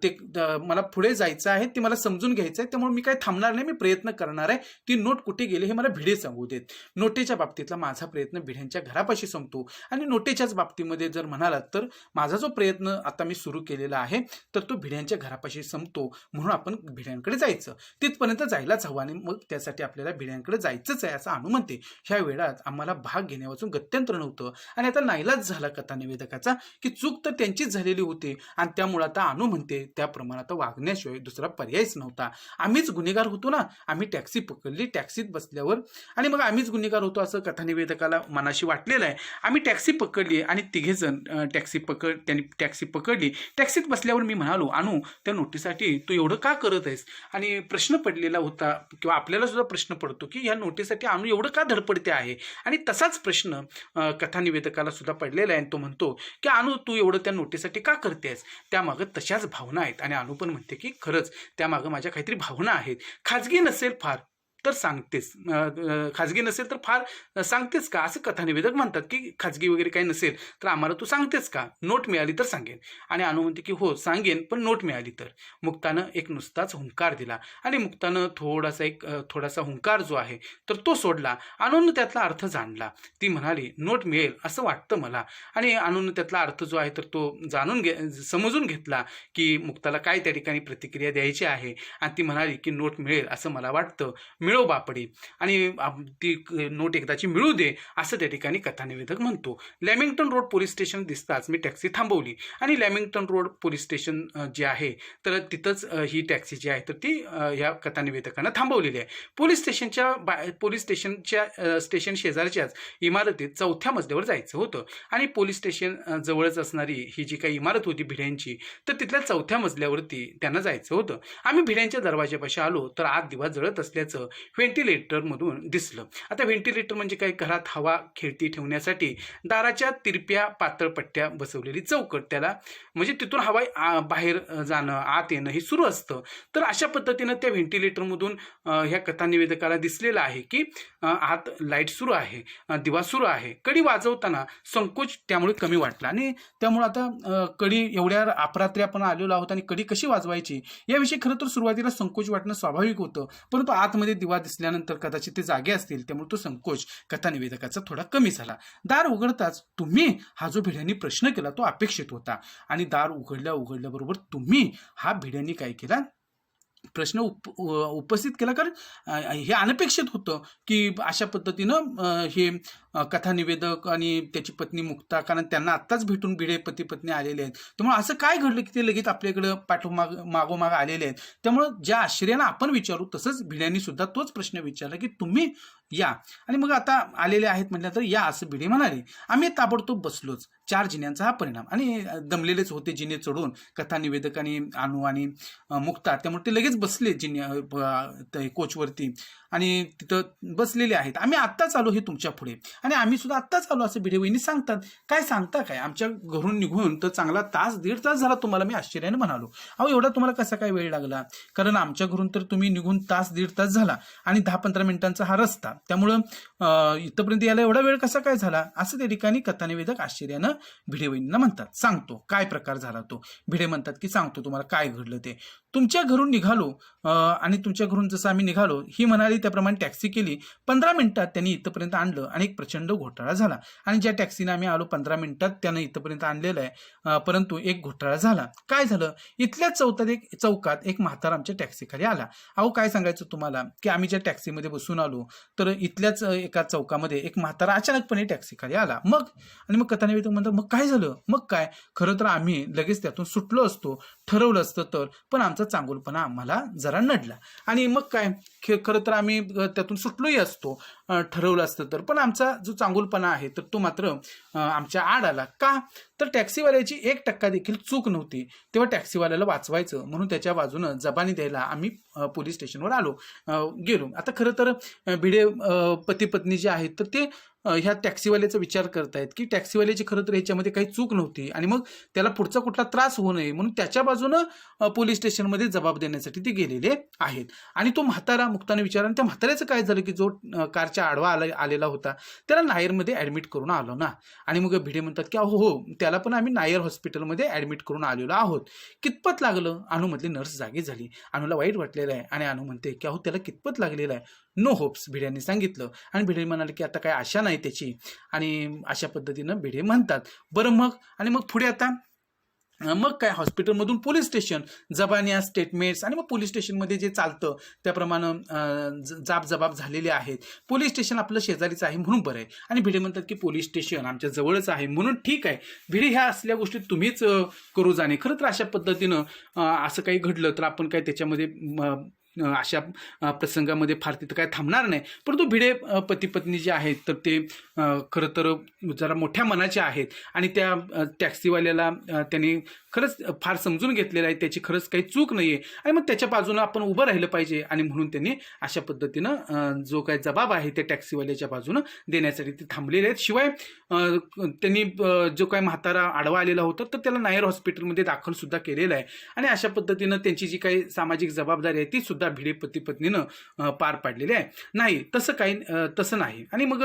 ते मला पुढे जायचं आहे, ते मला समजून घ्यायचं आहे. त्यामुळे मी काय थांबणार नाही, मी प्रयत्न करणार आहे. ती नोट कुठे गेली हे मला भिडे सांगू देत. नोटेच्या बाबतीतला माझा प्रयत्न भिड्यांच्या घरापाशी संपतो आणि नोटेच्याच बाबतीमध्ये जर म्हणालात तर माझा जो प्रयत्न आता मी सुरू केलेला आहे तर तो भिड्यांच्या घरापाशी संपतो. म्हणून आपण भिड्यांकडे जायचं, तिथपर्यंत जायलाच हवं आणि मग त्यासाठी आपल्याला भिड्यांकडे जायचंच आहे असं अनु म्हणते. ह्या वेळात आम्हाला भाग घेण्यावाचून गत्यंतर नव्हतं आणि आता नाईलाज झाला कथानिवेदकाचा की चूक तर त्यांचीच झालेली होती आणि त्यामुळे आता अनु म्हणते त्याप्रमाणे आता वागण्याशिवाय दुसरा पर्यायच नव्हता. आम्हीच गुन्हेगार होतो ना, आम्ही टॅक्सी पकडली, टॅक्सीत बसल्यावर आणि मग आम्हीच गुन्हेगार होतो असं कथानिवेदकाला मनाशी वाटलेलं आहे. आम्ही टॅक्सी पकडली आणि तिघेजण त्यांनी टॅक्सी पकडली. टॅक्सीत बसल्यावर मी म्हणालो अनु त्या नोटीसाठी तू एवढं का करत आहेस? आणि प्रश्न पडलेला होता किंवा आपल्याला सुद्धा प्रश्न पडतो की या नोटीसाठी अनु एवढं का धडपडते आहे. आणि तसाच प्रश्न कथानिवेदकाला सुद्धा पडलेला आहे. तो म्हणतो की अनु तू एवढं त्या नोटीसाठी का करतेस? त्यामागं तशाच भावना आहेत. आणि अनु पण म्हणते की खरंच त्यामागं माझ्या काहीतरी भावना आहेत. खाजगी नसेल फार तर सांगतेस, खाजगी नसेल तर फार सांगतेस का? असं कथानिवेदक म्हणतात की खाजगी वगैरे काही नसेल तर आम्हाला तू सांगतेस का? नोट मिळाली तर सांगेन. आणि अनु म्हणते की हो सांगेन, पण नोट मिळाली तर. मुक्तानं एक नुसताच हुंकार दिला आणि मुक्तानं थोडासा हुंकार जो आहे तर तो सोडला. अनुनं त्यातला अर्थ जाणला. ती म्हणाली नोट मिळेल असं वाटतं मला. आणि अनुनं त्यातला अर्थ जो आहे तर तो समजून घेतला की मुक्ताला काय त्या ठिकाणी प्रतिक्रिया द्यायची आहे. आणि ती म्हणाली की नोट मिळेल असं मला वाटतं, मिळो बापडे आणि ती नोट एकदाची मिळू दे असं त्या ठिकाणी कथानिवेदक म्हणतो. लॅमिंग्टन रोड पोलीस स्टेशन दिसताच मी टॅक्सी थांबवली आणि लॅमिंग्टन रोड पोलीस स्टेशन जे आहे तर तिथंच ही टॅक्सी जी आहे तर ती ह्या कथानिवेदकानं थांबवलेली आहे. पोलीस स्टेशनच्या स्टेशन शेजारच्याच इमारतीत 4थ्या मजल्यावर जायचं होतं आणि पोलीस स्टेशन जवळच असणारी ही जी काही इमारत होती भिड्यांची तर तिथल्या 4थ्या मजल्यावरती त्यांना जायचं होतं. आम्ही भिड्यांच्या दरवाजापाशी आलो तर आत दिवा जळत असल्याचं व्हेंटिलेटरमधून दिसलं. आता व्हेंटिलेटर म्हणजे काय, घरात हवा खेळती ठेवण्यासाठी दाराच्या तिरप्या पातळ पट्ट्या बसवलेली चौकट, त्याला म्हणजे तिथून हवा बाहेर जाणं आत येणं हे सुरू असतं. तर अशा पद्धतीनं त्या व्हेंटिलेटरमधून ह्या कथानिवेदकाला दिसलेलं आहे की आत लाईट सुरू आहे, दिवा सुरू आहे. कडी वाजवताना संकोच त्यामुळे कमी वाटला आणि त्यामुळे आता कडी एवढ्या अपरात्री आपण आलेलो आहोत आणि कडी कशी वाजवायची याविषयी खरं तर सुरुवातीला संकोच वाटणं स्वाभाविक होतं, परंतु आतमध्ये दिवा दिसल्यानंतर कदाचित ते जागे असतील, त्यामुळे तो संकोच कथानिवेदकाचा थोडा कमी झाला. दार उघडताच तुम्ही हा जो भिड्यांनी प्रश्न केला तो अपेक्षित होता आणि दार उघडल्याबरोबर तुम्ही हा भिड्यांनी काय केला प्रश्न उपस्थित केला, कारण हे अनपेक्षित होतं की अशा पद्धतीनं हे कथानिवेदक आणि त्याची पत्नी मुक्ता, कारण त्यांना आत्ताच भेटून भिडे पती पत्नी आलेले आहेत, त्यामुळे असं काय घडलं की ते लगेच आपल्याकडं मागोमाग आलेले आहेत. त्यामुळं ज्या आश्चर्यानं आपण विचारू तसंच भिड्यांनी सुद्धा तोच प्रश्न विचारला की तुम्ही या, आणि मग आता आलेले आहेत म्हटलं तर या असं भिडे म्हणाले. आम्ही ताबडतोब बसलोच. 4 जिन्यांचा हा परिणाम, आणि दमलेलेच होते जिने चढून कथानिवेदक आणि अनु आणि मुक्ता, त्यामुळे ते लगेच बसले जिने कोचवरती आणि तिथं बसलेले आहेत. आम्ही आत्ताच आलो हे तुमच्या पुढे, आणि आम्ही सुद्धा आत्ताच आलो असं भिडे वहिनी सांगतात. काय सांगता काय, आमच्या घरून निघून तर चांगला दीड तास झाला तुम्हाला, मी आश्चर्याने म्हणालो. अहो एवढा तुम्हाला कसा काय वेळ लागला, कारण आमच्या घरून तर तुम्ही निघून दीड तास झाला आणि 10-15 मिनिटांचा हा रस्ता, त्यामुळं इथंपर्यंत यायला एवढा वेळ कसा काय झाला, असं त्या ठिकाणी कथानिवेदक आश्चर्यानं भिडे वहिनींना म्हणतात. सांगतो काय प्रकार झाला तो. भिडे म्हणतात की सांगतो तुम्हाला काय घडलं ते. तुमच्या घरून निघालो आणि तुमच्या घरून जसं आम्ही निघालो ही म्हणाली त्याप्रमाणे टॅक्सी केली. 15 मिनिटात त्यांनी इथंपर्यंत आणलं आणि एक प्रचंड घोटाळा झाला. आणि ज्या टॅक्सीने आम्ही आलो 15 मिनिटात त्यानं इथंपर्यंत आणलेलं आहे, परंतु एक घोटाळा झाला. काय झालं, इथल्याच चौकात एक म्हातारा आमच्या टॅक्सीखाली आला. अहो काय सांगायचं तुम्हाला की आम्ही ज्या टॅक्सीमध्ये बसून आलो तर इथल्याच एका चौकामध्ये एक म्हातारा अचानकपणे टॅक्सीखाली आला. मग कथानिवेदक म्हणतात मग काय झालं. मग काय, खरं तर आम्ही लगेच त्यातून सुटलो असतो, ठरवलं असतं तर, पण आमचा चांगुलपणा आम्हाला जरा नडला. आणि मग काय, खरं तर आम्ही त्यातून सुटलोही असतो, ठरवलं असतं तर, पण आमचा जो चांगुलपणा आहे तर तो मात्र आमच्या आड आला. का तर टॅक्सीवाल्याची 1% देखील चूक नव्हती. तेव्हा टॅक्सीवाल्याला वाचवायचं म्हणून त्याच्या बाजूनं जबानी द्यायला आम्ही पोलीस स्टेशनवर गेलो. आता खरं तर भिडे पती पत्नी जे आहेत तर ते ह्या टॅक्सीवाल्याचा विचार करतायत की टॅक्सीवाल्याची खरं तर ह्याच्यामध्ये काही चूक नव्हती आणि मग त्याला पुढचा कुठला त्रास होऊ नये म्हणून त्याच्या बाजूनं पोलीस स्टेशनमध्ये जबाब देण्यासाठी ते गेलेले आहेत. आणि तो म्हातारा मुक्ताने विचारला, त्या म्हाताऱ्याचं काय झालं की जो कारच्या आडवा आलेला होता त्याला नायरमध्ये ऍडमिट करून आलो ना. आणि मग भिडे म्हणतात की हो त्याला पण आम्ही नायर हॉस्पिटलमध्ये ऍडमिट करून आलेलो आहोत. कितपत लागलं. अनुमधली नर्स जागी झाली. अनुला वाईट वाटलेलं आहे आणि अनु म्हणते की अहो त्याला कितपत लागलेलं आहे. नो होप्स भिड्यांनी सांगितलं. आणि भिडे म्हणाले की आता काय आशा नाही त्याची. आणि अशा पद्धतीनं भिडे म्हणतात बरं मग. आणि मग पुढे आता मग काय, हॉस्पिटलमधून पोलीस स्टेशन, जबान्या स्टेटमेंट्स, आणि मग पोलीस स्टेशनमध्ये जे चालतं त्याप्रमाणे जबाब झालेले आहेत. पोलीस स्टेशन आपलं शेजारीच आहे म्हणून बरं आहे. आणि भिडे म्हणतात की पोलीस स्टेशन आमच्या जवळच आहे म्हणून ठीक आहे. भिडे ह्या असल्या गोष्टी तुम्हीच करू जाणे. खरं तर अशा पद्धतीनं असं काही घडलं तर आपण काय त्याच्यामध्ये अशा प्रसंगामध्ये फार तिथं काय थांबणार नाही. परंतु भिडे पती पत्नी जे आहेत तर ते खरं तर जरा मोठ्या मनाचे आहेत आणि त्या टॅक्सीवाल्याला त्यांनी खरंच फार समजून घेतलेलं आहे, त्याची खरंच काही चूक नाही आहे आणि मग त्याच्या बाजूनं आपण उभं राहिलं पाहिजे. आणि म्हणून त्यांनी अशा पद्धतीनं जो काही जबाब आहे ते टॅक्सीवाल्याच्या बाजूनं देण्यासाठी ते थांबलेले आहेत. शिवाय त्यांनी जो काही म्हातारा आडवा आलेला होता तर त्याला नायर हॉस्पिटलमध्ये दाखल सुद्धा केलेलं आहे. आणि अशा पद्धतीनं त्यांची जी काही सामाजिक जबाबदारी आहे ती सुद्धा भिडे पती पत्नीनं पार पाडलेली आहे. नाही तसं नाही. आणि मग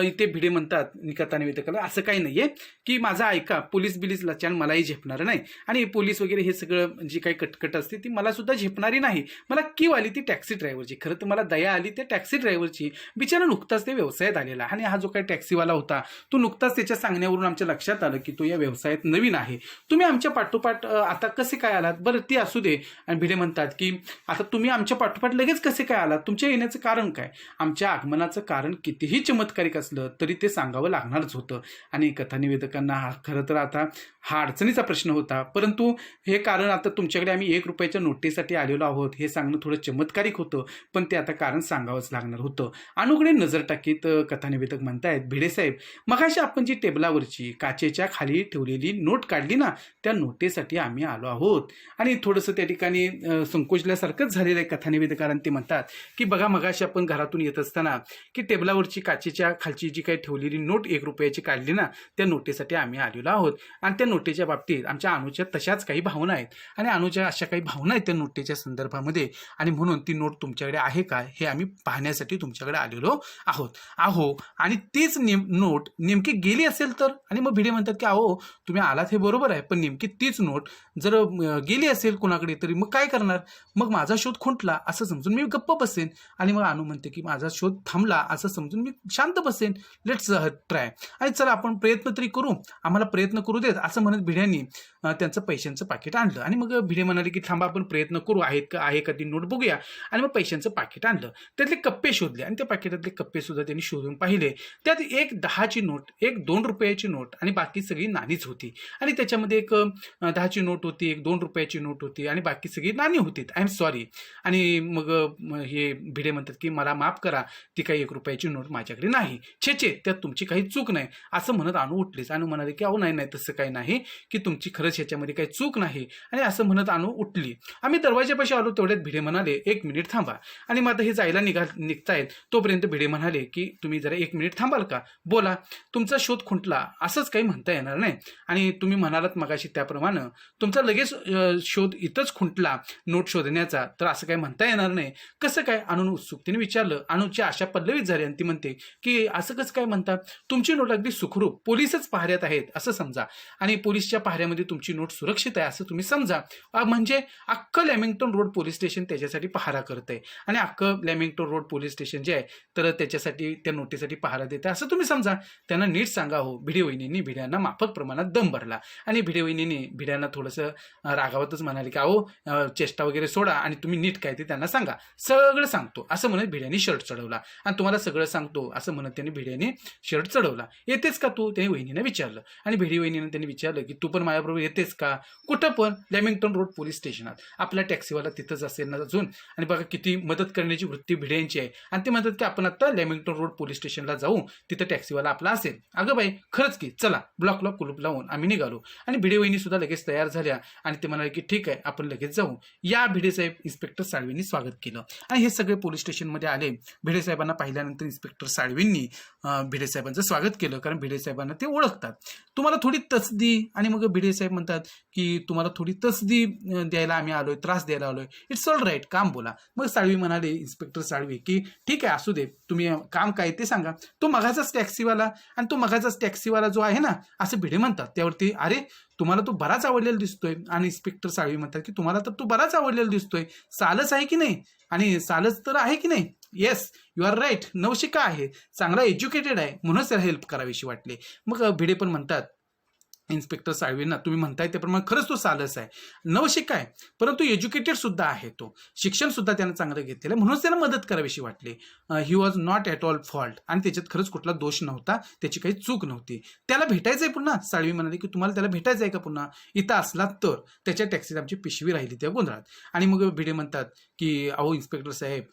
इथे भिडे म्हणतात कथानिवेदकाला असं काही नाहीये की माझा ऐका, पोलीस बिलीस लचान मलाही झेपणार नाही आणि पोलीस वगैरे हे सगळं जी काही कटकट असते ती मला सुद्धा झेपणारी नाही. मला कीव आली ती टॅक्सी ड्रायव्हरची. खरं तर मला दया आली त्या टॅक्सी ड्रायव्हरची. बिचारा नुकताच ते व्यवसायात आलेला आणि हा जो काही टॅक्सीवाला होता तो नुकताच त्याच्या सांगण्यावरून आमच्या लक्षात आलं की तो या व्यवसायात नवीन आहे. तुम्ही आमच्या पाठोपाठ आता कसे काय आलात. बरं ती असू दे. आणि भिडे म्हणतात की आता तुम्ही आमच्या पाठोपाठ लगेच कसे काय आलात, तुमच्या येण्याचं कारण काय. आमच्या आगमनाचं कारण कितीही चमत्कारिक असलं तरी ते सांगावं लागणारच होतं. आणि कथानिवेदकांना खरं तर आता हा अडचणीचा प्रश्न होता, परंतु हे कारण आता तुमच्याकडे आम्ही 1 रुपयाच्या नोटीसाठी आलेलो आहोत हे सांगणं थोडं चमत्कारिक होतं, पण ते आता कारण सांगावंच लागणार होतं. अनुकडे नजर टाकीत कथानिवेदक म्हणतायत, भिडे साहेब मगाशी आपण जी टेबलावरची काचेच्या खाली ठेवलेली नोट काढली ना त्या नोटेसाठी आम्ही आलो आहोत. आणि थोडंसं त्या ठिकाणी संकोचल्यासारखंच झालेलं आहे कथा निवेदकार आणि ते म्हणतात की बघा मगाशी आपण घरातून येत असताना की टेबलावरची काचेच्या खालची जी काही ठेवलेली नोट 1 रुपयाची काढली ना, त्या नोटेसाठी आम्ही आलेलो आहोत आणि त्या नोटेच्या बाबतीत आमच्या अनुच्या तशाच काही भावना आहेत आणि अनुच्या अशा काही भावना आहेत त्या नोटेच्या संदर्भामध्ये आणि म्हणून ती नोट तुमच्याकडे आहे का हे आम्ही पाहण्यासाठी तुमच्याकडे आलेलो आहो आणि तीच नोट नेमकी गेली असेल तर. आणि मग भिडे म्हणतात की अहो तुम्ही आलात हे बरोबर आहे, पण नेमकी तीच नोट जर गेली असेल कोणाकडे तरी मग काय करणार, मग माझा शोध खुंटला असं समजून मी गप्प बसेन. आणि मग अनु म्हणते की माझा शोध थांबला असं समजून मी शांत बसेन. लेट्स ट्राय आणि चला आपण प्रयत्न तरी करू, आम्हाला प्रयत्न करू देत असं म्हणत भिड्यांनी त्यांचं पैशांचं पाकिट आणलं. आणि मग भिडे म्हणाले की थांबा आपण प्रयत्न करू, आहे का ती नोट बघूया. आणि मग पैशांचं पाकिट आणलं, त्यातले कप्पे शोधले आणि त्या पाकिटातले कप्पे सुद्धा त्यांनी शोधून पाहिले. त्यात एक 10ची नोट, एक 2 रुपयाची नोट आणि बाकी सगळी नाणीच होती. आणि त्याच्यामध्ये एक 10ची नोट होती, एक 2 रुपयाची नोट होती आणि बाकी सगळी नाणी होती. I am sorry. आणि मग हे भिडे म्हणतात की मला माफ करा, ती काही 1 रुपयाची नोट माझ्याकडे नाही. छे त्यात तुमची काही चूक नाही असं म्हणत अनु उठलीच. अनु म्हणाले की अहो नाही तसं काही नाही, की तुमची खरंच ह्याच्यामध्ये काही चूक नाही. आणि असं म्हणत अनु उठली. आम्ही दरवाजापाशी आलो तेवढ्यात भिडे म्हणाले 1 मिनिट थांबा. आणि मग आता हे जायला निघतायत तोपर्यंत भिडे म्हणाले की तुम्ही जरा 1 मिनिट थांबाल का, बोला तुमचा शोध खुंटला असंच काही म्हणता येणार नाही. आणि तुम्ही म्हणालात मगाशी त्याप्रमाणे तुमचा लगेच शोध इथंच खुंटला नोट शोधण्याचा, तर असं काही म्हणता येणार नाही. कसं काय, अनुन उत्सुकतेने विचारलं. अनुची आशा पल्लवीत झाली आणि ती म्हणते की असं कसं काय म्हणतात, तुमची नोट अगदी सुखरूप पोलीसच पाहण्यात आहेत असं समजा आणि पोलीसच्या पाहण्यामध्ये तुमची नोट सुरक्षित आहे असं तुम्ही समजा. म्हणजे अख्खं लॅमिंग्टन रोड पोलीस स्टेशन त्याच्यासाठी पहारा करत आहे आणि अख्खं लॅमिंग्टन रोड पोलीस स्टेशन जे आहे तर त्याच्यासाठी त्या नोटीसाठी पहारा देत आहे असं तुम्ही समजा. त्यांना नीट सांगा हो. भिडे वहिनींनी भिड्यांना माफक प्रमाणात दम भरला आणि भिडे वहिनींनी भिड्यांना थोडंसं रागावतच म्हणाले की अहो चेष्टा वगैरे सोडा आणि तुम्ही नीट काय ते त्यांना सांगा. सगळं सांगतो असं म्हणत भिड्यांनी शर्ट चढवला आणि तुम्हाला सगळं सांगतो असं म्हणत त्यांनी भिड्याने शर्ट चढवला. येतेच का तू, त्यांनी वहिनीने विचारलं. आणि भिडी वहिनीने त्यांनी विचारलं की तू पण माझ्याबरोबर येतेस का, कुठं पण, लॅमिंग्टन रोड पोलीस स्टेशनात. आपला टॅक्सीवाला तिथंच असेल ना अजून. आणि बघा किती मदत करण्याची वृत्ती भिड्यांची आहे. आणि ते म्हणतात की आपण आता लॅमिंग्टन रोड पोलीस स्टेशनला जाऊ, तिथं टॅक्सीवाला आपला असेल. अगं बाई खरंच की, चला ब्लॉकला कुलूप लावून आम्ही निघालो. आणि भिडे वहिनी सुद्धा लगेच तयार झाल्या आणि ते म्हणाले की ठीक आहे आपण लगेच जाऊ. या भिडे साहेब इन्स्पेक्टर साळवेंनी स्वागत केलं आणि हे सगळे पोलीस स्टेशनमध्ये आले. भिडे साहेबांना पाहिल्यानंतर इन्स्पेक्टर साळवेंनी भिडे साहेबांचं स्वागत केलं, कारण भिडे साहेबांना ते ओळखतात. तुम्हाला थोडी तसदी. आणि मग भिडे साहेब म्हणतात की तुम्हाला थोडी तसदी द्यायला आम्ही आलोय, त्रास द्यायला आलोय. इट्स ऑल राईट, काम बोला. मग साळवी म्हणाले, इन्स्पेक्टर साळवी, की ठीक आहे असू दे, तुम्ही काम काय ते सांगा. तो मगाचाच टॅक्सीवाला आणि तो मगाचाच टॅक्सीवाला जो आहे ना असं भिडे म्हणतात. त्यावरती अरे तुम्हाला तो बराच आवडलेला दिसतोय. आणि इन्स्पेक्टर साळवी म्हणतात की तुम्हाला तर तो बराच आवडलेला दिसतोय, सालच आहे की नाही, आणि सालच तर आहे की नाही. येस यू आर राईट, नवशिका आहे, चांगला एज्युकेटेड आहे, म्हणूनच त्याला हेल्प करावीशी वाटले. मग भिडे पण म्हणतात इन्स्पेक्टर साळवेंना तुम्ही म्हणताय त्याप्रमाणे खरंच तो सालस आहे, नवशिका आहे, परंतु एज्युकेटेड सुद्धा आहे, तो शिक्षण सुद्धा त्यानं चांगलं घेतलेलं आहे, म्हणूनच त्याला मदत करावीशी वाटली. He was not at all fault. आणि त्याच्यात खरंच कुठला दोष नव्हता, त्याची काही चूक नव्हती. त्याला भेटायचंय पुन्हा. साळवी म्हणाली की तुम्हाला त्याला भेटायचं आहे का पुन्हा, इथं असला तर. त्याच्या टॅक्सीत आमची पिशवी राहिली त्या गोंधळात. आणि मग भिडे म्हणतात की अहो इन्स्पेक्टर साहेब,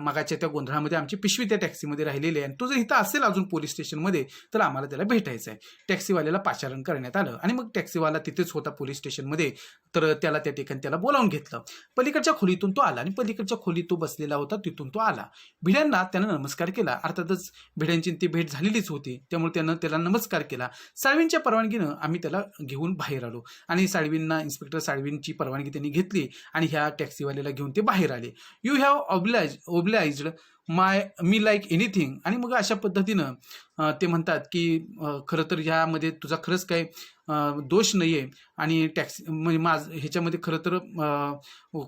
मगाच्या त्या गोंधळामध्ये आमची पिशवी त्या टॅक्सीमध्ये राहिलेली आहे आणि तो जर इथं असेल अजून पोलीस स्टेशनमध्ये तर आम्हाला त्याला भेटायचं आहे. टॅक्सीवाल्याला पाचारण करण्यात आलं आणि मग टॅक्सीवाला तिथेच होता पोलीस स्टेशनमध्ये, तर त्याला त्या ठिकाणी त्याला बोलावून घेतलं. पलीकडच्या खोलीतून तो आला आणि पलीकडच्या खोलीत तो बसलेला होता, तिथून तो आला. भिड्यांना त्यानं नमस्कार केला. अर्थातच भिड्यांची ती भेट झालेलीच होती, त्यामुळे त्यानं त्याला नमस्कार केला. साळवींच्या परवानगीनं आम्ही त्याला घेऊन बाहेर आलो आणि साळवींना इन्स्पेक्टर साळवींची परवानगी त्यांनी घेतली आणि ह्या टॅक्सीवाल्याला घेऊन ते बाहेर आले. You have obliged me like anything. आणि मग अशा पद्धतीनं ते म्हणतात की खरं तर ह्यामध्ये तुझा खरंच काय दोष नाही आहे आणि टॅक्सी म्हणजे ह्याच्यामध्ये खरं तर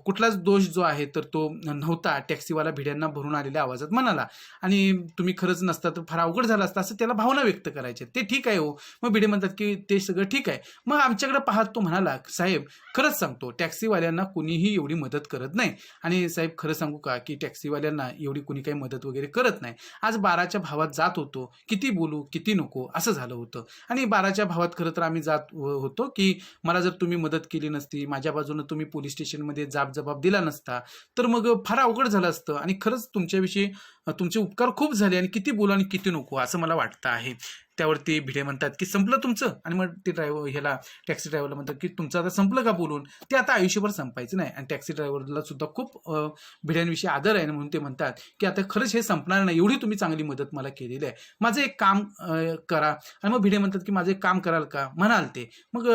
कुठलाच दोष जो आहे तर तो नव्हता. टॅक्सीवाला भिड्यांना भरून आलेल्या आवाजात म्हणाला आणि तुम्ही खरंच नसता तर फार अवघड झालं असतं असं त्याला भावना व्यक्त करायचे. ते ठीक आहे हो. मग भिडे म्हणतात की ते सगळं ठीक आहे. मग आमच्याकडे पाहत तो म्हणाला साहेब खरंच सांगतो टॅक्सीवाल्यांना कुणीही एवढी मदत करत नाही. आणि साहेब खरं सांगू का की टॅक्सीवाल्यांना एवढी कुणी काही मदत वगैरे करत नाही. आज 12च्या भावात जात होतो, किती बोलू किती नको असं झालं होतं. आणि 12च्या भावात खरं तर आम्ही जात होतो की मला जर तुम्ही मदत केली नसती, माझ्या बाजूनं तुम्ही पोलीस स्टेशनमध्ये जबाब दिला नसता तर मग फार अवघड झालं असतं. आणि खरंच तुमच्याविषयी तुमचे उपकार खूप झाले आणि किती बोलू आणि किती नको असं मला वाटतं आहे. त्यावरती भिडे म्हणतात की संपलं तुमचं, आणि मग ते ह्याला टॅक्सी ड्रायव्हरला म्हणतात की तुमचं आता संपलं का बोलून, ते आता आयुष्यभर संपायचं नाही. आणि टॅक्सी ड्रायव्हरला सुद्धा खूप भिड्यांविषयी आदर आहे म्हणून ते म्हणतात की आता खरंच हे संपणार नाही, एवढी तुम्ही चांगली मदत मला केलेली आहे, माझं एक काम करा. आणि मग भिडे म्हणतात की माझं एक काम कराल का, म्हणाल ते. मग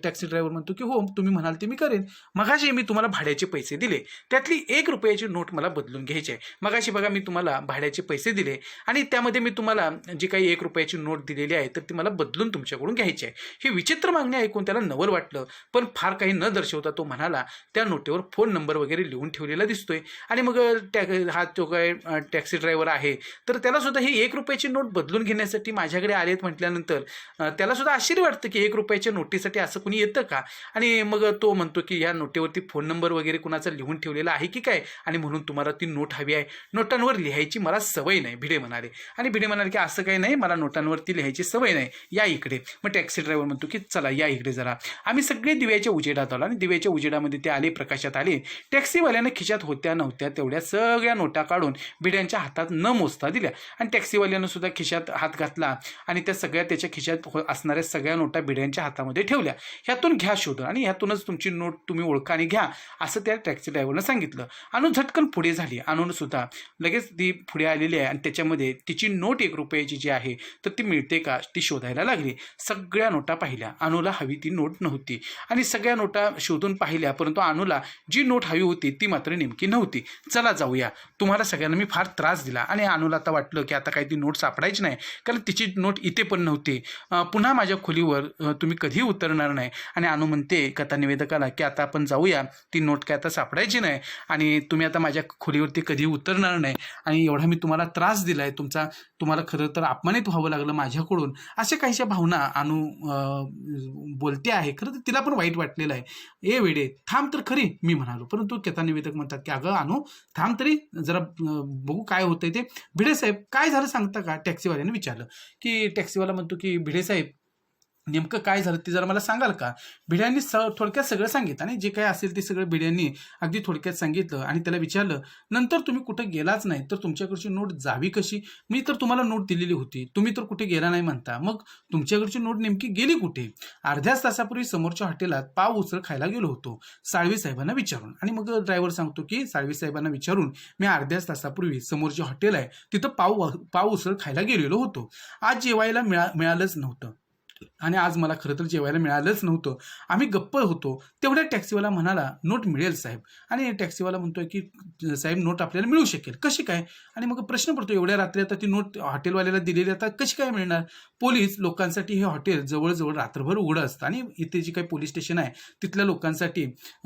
टॅक्सी ड्रायव्हर म्हणतो की हो तुम्ही म्हणाल ते मी करेन. मगाशी मी तुम्हाला भाड्याचे पैसे दिले, त्यातली 1 रुपयाची नोट मला बदलून घ्यायची आहे. मगाशी बघा मी तुम्हाला भाड्याचे पैसे दिले आणि त्यामध्ये मी तुम्हाला जी काही 1 रुपयाची नोट दिलेली आहे तर ती मला बदलून तुमच्याकडून घ्यायची आहे. ही विचित्र मागणी ऐकून त्याला नवल वाटलं, पण फार काही न दर्शवता तो म्हणाला त्या नोटेवर फोन नंबर वगैरे लिहून ठेवलेला दिसतोय. आणि मग हा तो काय टॅक्सी ड्रायव्हर आहे तर त्याला सुद्धा ही 1 रुपयाची नोट बदलून घेण्यासाठी माझ्याकडे आलेत म्हटल्यानंतर त्याला सुद्धा आश्चर्य वाटतं की 1 रुपयाच्या नोटीसाठी असं कुणी येतं का. आणि मग तो म्हणतो की या नोटेवरती फोन नंबर वगैरे कुणाचा लिहून ठेवलेला आहे की काय, आणि म्हणून तुम्हाला ती नोट हवी आहे. नोटांवर लिहायची मला सवय नाही, भिडे म्हणाले. आणि भिडे म्हणाले की असं काही नाही, मला नोटांवरती लिहायची सवय नाही, या इकडे. मग टॅक्सी ड्रायव्हर म्हणतो की चला या इकडे जरा. आम्ही सगळे दिव्याच्या उजेडात आलो आणि दिव्याच्या उजेडामध्ये ते आले, प्रकाशात आले. टॅक्सीवाल्याने खिशात होत्या नव्हत्या तेवढ्या सगळ्या नोटा काढून भिड्यांच्या हातात न मोजता दिल्या. आणि टॅक्सीवाल्यानं सुद्धा खिशात हात घातला आणि त्या सगळ्या त्याच्या खिशात असणाऱ्या सगळ्या नोटा भिड्यांच्या हातामध्ये ठेवल्या. ह्यातून घ्या शोधून आणि ह्यातूनच तुमची नोट तुम्ही ओळखा आणि घ्या, असं त्या टॅक्सी ड्रायव्हरनं सांगितलं. अनु झटकन पुढे झाली. अनुनं सुद्धा लगेच ती पुढे आलेली आहे आणि त्याच्यामध्ये तिची नोट 1 रुपयाची जी आहे तर ती मिळते का ती शोधायला लागली. सगळ्या नोटा पाहिल्या, अनुला हवी ती नोट नव्हती आणि सगळ्या नोटा शोधून पाहिल्या, परंतु अनुला जी नोट हवी होती ती मात्र नेमकी नव्हती. चला जाऊया, तुम्हाला सगळ्यांना मी फार त्रास दिला. आणि अनुला आता वाटलं की आता काही ती नोट सापडायची नाही, कारण तिची नोट इथे पण नव्हती. पुन्हा माझ्या खोलीवर तुम्ही कधीही उतरणार नाही. आणि अनु म्हणते कथा निवेदकाला की आता आपण जाऊया, ती नोट काय आता सापडायची नाही आणि तुम्ही आता माझ्या खोलीवरती कधी उतरणार नाही, आणि एवढा मी तुम्हाला त्रास दिलाय, तुम्हाला खरं तर अपमानित व्हावं लागलं माझ्याकडून, अशा काहीशा भावना अनु बोलते आहे. खरं तर तिला पण वाईट वाटलेलं आहे. ए वेडे थांब तर खरी, मी म्हणालो. परंतु कथा निवेदक म्हणतात की अगं अनु थांब तरी जरा, बघू काय होतंय ते. भिडे साहेब काय झालं सांगता का, टॅक्सीवाल्याने विचारलं. की टॅक्सीवाला म्हणतो की भिडे साहेब नेमकं काय झालं ते जरा मला सांगाल का. भिड्यांनी थोडक्यात सगळं सांगितलं आणि जे काय असेल ते सगळं भिड्यांनी अगदी थोडक्यात सांगितलं. आणि त्याला विचारलं नंतर तुम्ही कुठं गेलाच नाही तर तुमच्याकडची नोट जावी कशी, मी तर तुम्हाला नोट दिलेली होती, तुम्ही तर कुठे गेला नाही म्हणता, मग तुमच्याकडची नोट नेमकी गेली कुठे. अर्ध्याच तासापूर्वी समोरच्या हॉटेलात पाव उसळ खायला गेलो होतो साळवी साहेबांना विचारून. आणि मग ड्रायव्हर सांगतो की साळवी साहेबांना विचारून मी अर्ध्याच तासापूर्वी समोरचे हॉटेल आहे तिथं पाव उसळ खायला गेलेलो होतो. आज जेवायला मिळालंच नव्हतं आणि आज मला खरं तर जेवायला मिळालंच नव्हतं, आम्ही गप्प होतो. तेवढ्या टॅक्सीवाला म्हणाला नोट मिळेल साहेब. आणि टॅक्सीवाला म्हणतोय की साहेब नोट आपल्याला मिळू शकेल, कशी काय. आणि मग प्रश्न पडतो एवढ्या रात्री आता ती नोट हॉटेलवाल्याला दिलेली आता कशी काय मिळणार. पोलीस लोकांसाठी हे हॉटेल जवळजवळ रात्रभर उघडं असतं आणि इथे जी काही पोलीस स्टेशन आहे तिथल्या लोकांसाठी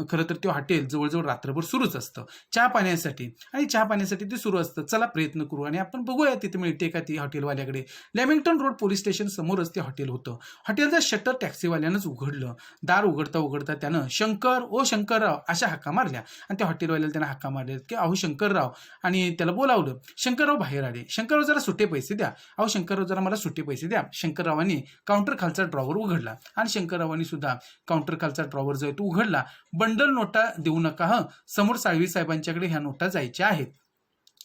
खरं तर ते हॉटेल जवळजवळ रात्रभर सुरूच असतं चहा पाण्यासाठी, आणि चहा पाण्यासाठी ते सुरू असतं. चला प्रयत्न करू आणि आपण बघूया तिथे मिळते का ती हॉटेलवाल्याकडे. लॅमिंग्टन रोड पोलीस स्टेशन समोरच ते हॉटेल होतं. हॉटेलचं शटर टॅक्सीवाल्यानंच उघडलं. दार उघडता उघडता त्यानं शंकर ओ शंकरराव अशा हाका मारल्या आणि त्या हॉटेलवाल्याला त्यानं हाका मारल्या की अहो शंकरराव, आणि त्याला बोलावलं. शंकरराव बाहेर आले. शंकरराव जरा सुटे पैसे द्या, अहो शंकरराव जरा मला सुटे पैसे द्या. शंकररावांनी काउंटर खालचा ड्रॉवर उघडला आणि शंकररावांनी सुद्धा काउंटर खालचा ड्रॉवर जो आहे तो उघडला. बंडल नोटा देऊ नका समोर साळवी साहेबांच्याकडे ह्या नोटा जायच्या आहेत.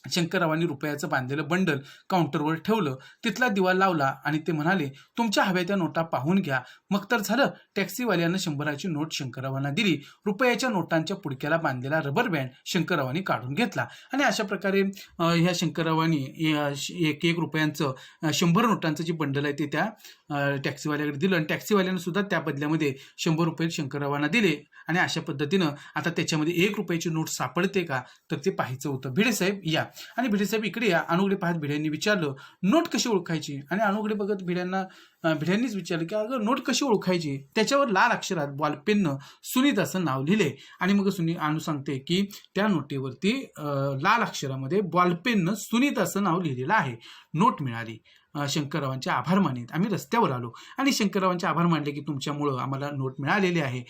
शंकररावांनी रुपयाचं बांधलेलं बंडल काउंटरवर ठेवलं, तिथला दिवा लावला आणि ते म्हणाले तुमच्या हव्या त्या नोटा पाहून घ्या. मग तर झालं. टॅक्सीवाल्यानं 100ची नोट शंकररावांना दिली. रुपयाच्या नोटांच्या पुडक्याला बांधलेला रबर बँड शंकररावांनी काढून घेतला आणि अशा प्रकारे ह्या शंकररावांनी 1 रुपयांचं 100 नोटांचं जे बंडल आहे ते त्या टॅक्सीवाल्याकडे दिलं आणि टॅक्सीवाल्यानं सुद्धा त्या बदल्यामध्ये 100 रुपये शंकररावांना दिले. आणि अशा पद्धतीनं आता त्याच्यामध्ये 1 रुपयाची नोट सापडते का तर ते पाहायचं होतं. भिडे साहेब या. आणि भिडे साहेब इकडे या. अनुकडे पाहत भिड्यांनी विचारलं नोट कशी ओळखायची. आणि अनुकडे बघत भिड्यांनीच विचारलं की अगं नोट कशी ओळखायची. त्याच्यावर लाल अक्षरात बॉलपेननं सुनीत असं नाव लिहिले. आणि मग अनु सांगते की त्या नोटेवरती लाल अक्षरामध्ये बॉलपेननं सुनीत असं नाव लिहिलेलं आहे. नोट मिळाली. शंकररावांचे आभार मानित आम्ही रस्त्यावर आलो आणि शंकररावांचे आभार मानले की तुमच्यामुळं आम्हाला नोट मिळालेली आहे.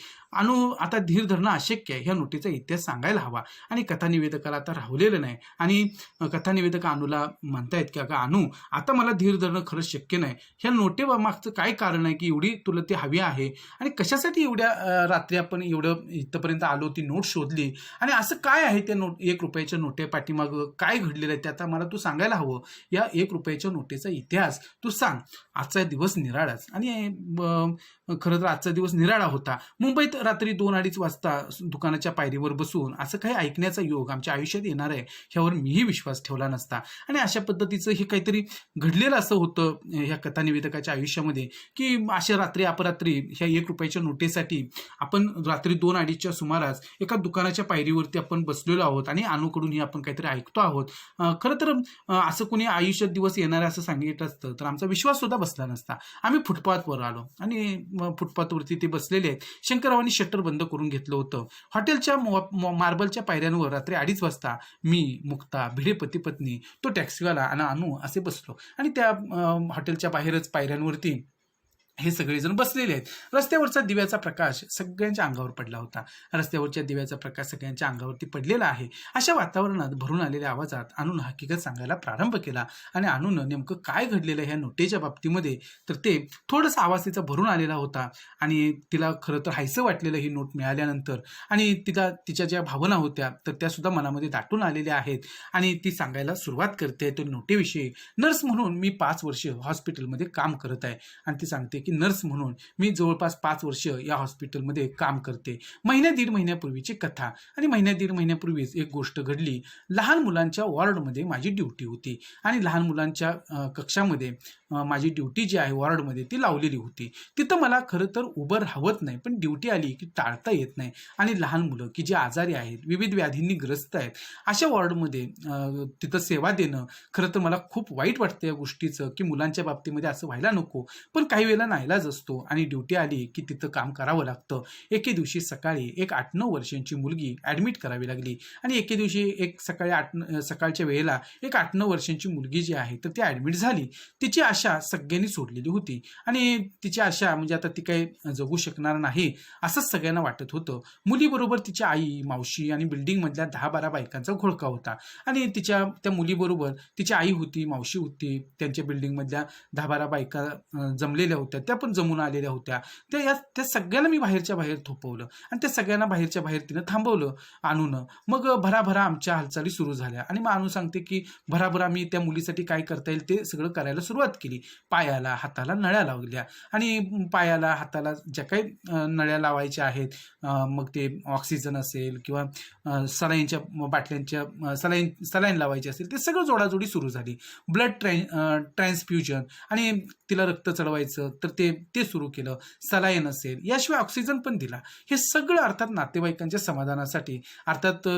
आता धीर धरणं अशक्य आहे. ह्या नोटीचा इतिहास सांगायला हवा आणि कथानिवेदकाला आता राहलेलं नाही. आणि कथानिवेदक अनुला म्हणतायत की अगं अनु आता मला धीर धरणं खरंच शक्य नाही. ह्या नोटेमागचं काय कारण आहे की एवढी तुला ती हवी आहे आणि कशासाठी एवढ्या रात्री आपण एवढं इथपर्यंत आलो, ती नोट शोधली आणि असं काय आहे त्या 1 रुपयाच्या नोटे पाठीमागं काय घडलेलं आहे ते आता मला तू सांगायला हवं. या 1 रुपयाच्या नोटेचा इतिहास इतिहास तू सांग. आजचा दिवस निराळाच. आणि खरं तर आजचा दिवस निराळा होता. मुंबईत रात्री 2-2:30 वाजता दुकानाच्या पायरीवर बसून असं काही ऐकण्याचा योग आमच्या आयुष्यात येणार आहे ह्यावर मीही विश्वास ठेवला नसता. आणि अशा पद्धतीचं हे काहीतरी घडलेलं असं होतं ह्या कथानिवेदकाच्या आयुष्यामध्ये, की अशा रात्री अपरात्री ह्या 1 रुपयाच्या नोटेसाठी आपण रात्री 2-2:30च्या सुमारास एका दुकानाच्या पायरीवरती आपण बसलेलो आहोत आणि अनुकडूनही आपण काहीतरी ऐकतो आहोत. खरं तर असं कोणी आयुष्यात दिवस येणार आहे असं सांगितलं असतं तर आमचा विश्वास सुद्धा बसला नसता. आम्ही फुटपाथवर आलो आणि फुटपाथवरती ते बसलेले आहेत. शंकररावांनी शटर बंद करून घेतलं होतं. हॉटेलच्या मार्बलच्या पायऱ्यांवर रात्री 2:30 वाजता मी, मुक्ता, भिडे पती पत्नी, तो टॅक्सीवाला आणि अनु असे बसलो. आणि त्या हॉटेलच्या बाहेरच पायऱ्यांवरती हे सगळेजण बसलेले आहेत. रस्त्यावरचा दिव्याचा प्रकाश सगळ्यांच्या अंगावर पडला होता. रस्त्यावरच्या दिव्याचा प्रकाश सगळ्यांच्या अंगावरती पडलेला आहे. अशा वातावरणात भरून आलेल्या आवाजात अनुनं हकीकत सांगायला प्रारंभ केला. आणि अनुनं नेमकं काय घडलेलं ह्या नोटेच्या बाबतीमध्ये तर ते थोडंसं आवाज तिचा भरून आलेला होता. आणि तिला खरं तर हायसं वाटलेलं ही नोट मिळाल्यानंतर. आणि तिच्या ज्या भावना होत्या तर त्या सुद्धा मनामध्ये दाटून आलेल्या आहेत. आणि ती सांगायला सुरुवात करते त्या नोटेविषयी. नर्स म्हणून मी 5 वर्ष हॉस्पिटलमध्ये काम करत आहे. आणि ती सांगते की नर्स म्हणून मी जवळपास 5 वर्ष या हॉस्पिटलमध्ये काम करते. 1-1.5 महिन्यापूर्वीची कथा. आणि 1-1.5 महिन्यापूर्वीच एक गोष्ट घडली. लहान मुलांच्या वॉर्डमध्ये माझी ड्युटी होती. आणि लहान मुलांच्या कक्षामध्ये माझी ड्युटी जी आहे वॉर्डमध्ये ती लावलेली होती. तिथं मला खरं तर उभं राहवत नाही, पण ड्युटी आली की टाळता येत नाही. आणि लहान मुलं की जी आजारी आहेत, विविध व्याधींनी ग्रस्त आहेत, अशा वॉर्डमध्ये तिथं सेवा देणं खरं तर मला खूप वाईट वाटतं या गोष्टीचं, की मुलांच्या बाबतीमध्ये असं व्हायला नको. पण काही वेळेला नाईलाज असतो आणि ड्युटी आली की तिथं काम करावं लागतं. एके दिवशी सकाळी एक 8-9 वर्षांची मुलगी ॲडमिट करावी लागली. आणि एके दिवशी एक सकाळच्या वेळेला एक 8-9 वर्षांची मुलगी जी आहे तर ती ॲडमिट झाली. तिची आशा सगळ्यांनी सोडलेली होती. आणि तिची आशा म्हणजे आता ती काही जगू शकणार नाही असंच सगळ्यांना वाटत होतं. मुलीबरोबर तिची आई, मावशी आणि बिल्डिंगमधल्या 10-12 बायकांचा घोळका होता. आणि त्या मुलीबरोबर तिची आई होती, मावशी होती, त्यांच्या बिल्डिंगमधल्या 10-12 बायका जमलेल्या होत्या, त्या पण जमून आलेल्या होत्या. त्या सगळ्यांना मी बाहेरच्या बाहेर थोपवलं. आणि त्या सगळ्यांना बाहेरच्या बाहेर तिनं थांबवलं अनुनं. मग भराभरा आमच्या हालचाली सुरू झाल्या. आणि मग अनु सांगते की भराभरा मी त्या मुलीसाठी काय करता येईल ते सगळं करायला सुरुवात केली. पायाला, हाताला नळ्या लावल्या. आणि पायाला, हाताला ज्या काही नळ्या लावायच्या आहेत, मग ते ऑक्सिजन असेल किंवा सलाईनच्या बाटल्यांच्या सलाईन लावायची असेल, ते सगळं जोडाजोडी सुरू झाली. ब्लड ट्रान्सफ्युजन आणि तिला रक्त चढवायचं तर ते सुरू केलं. सलाईन असेल, याशिवाय ऑक्सिजन पण दिला. हे सगळं अर्थात नातेवाईकांच्या समाधानासाठी. अर्थात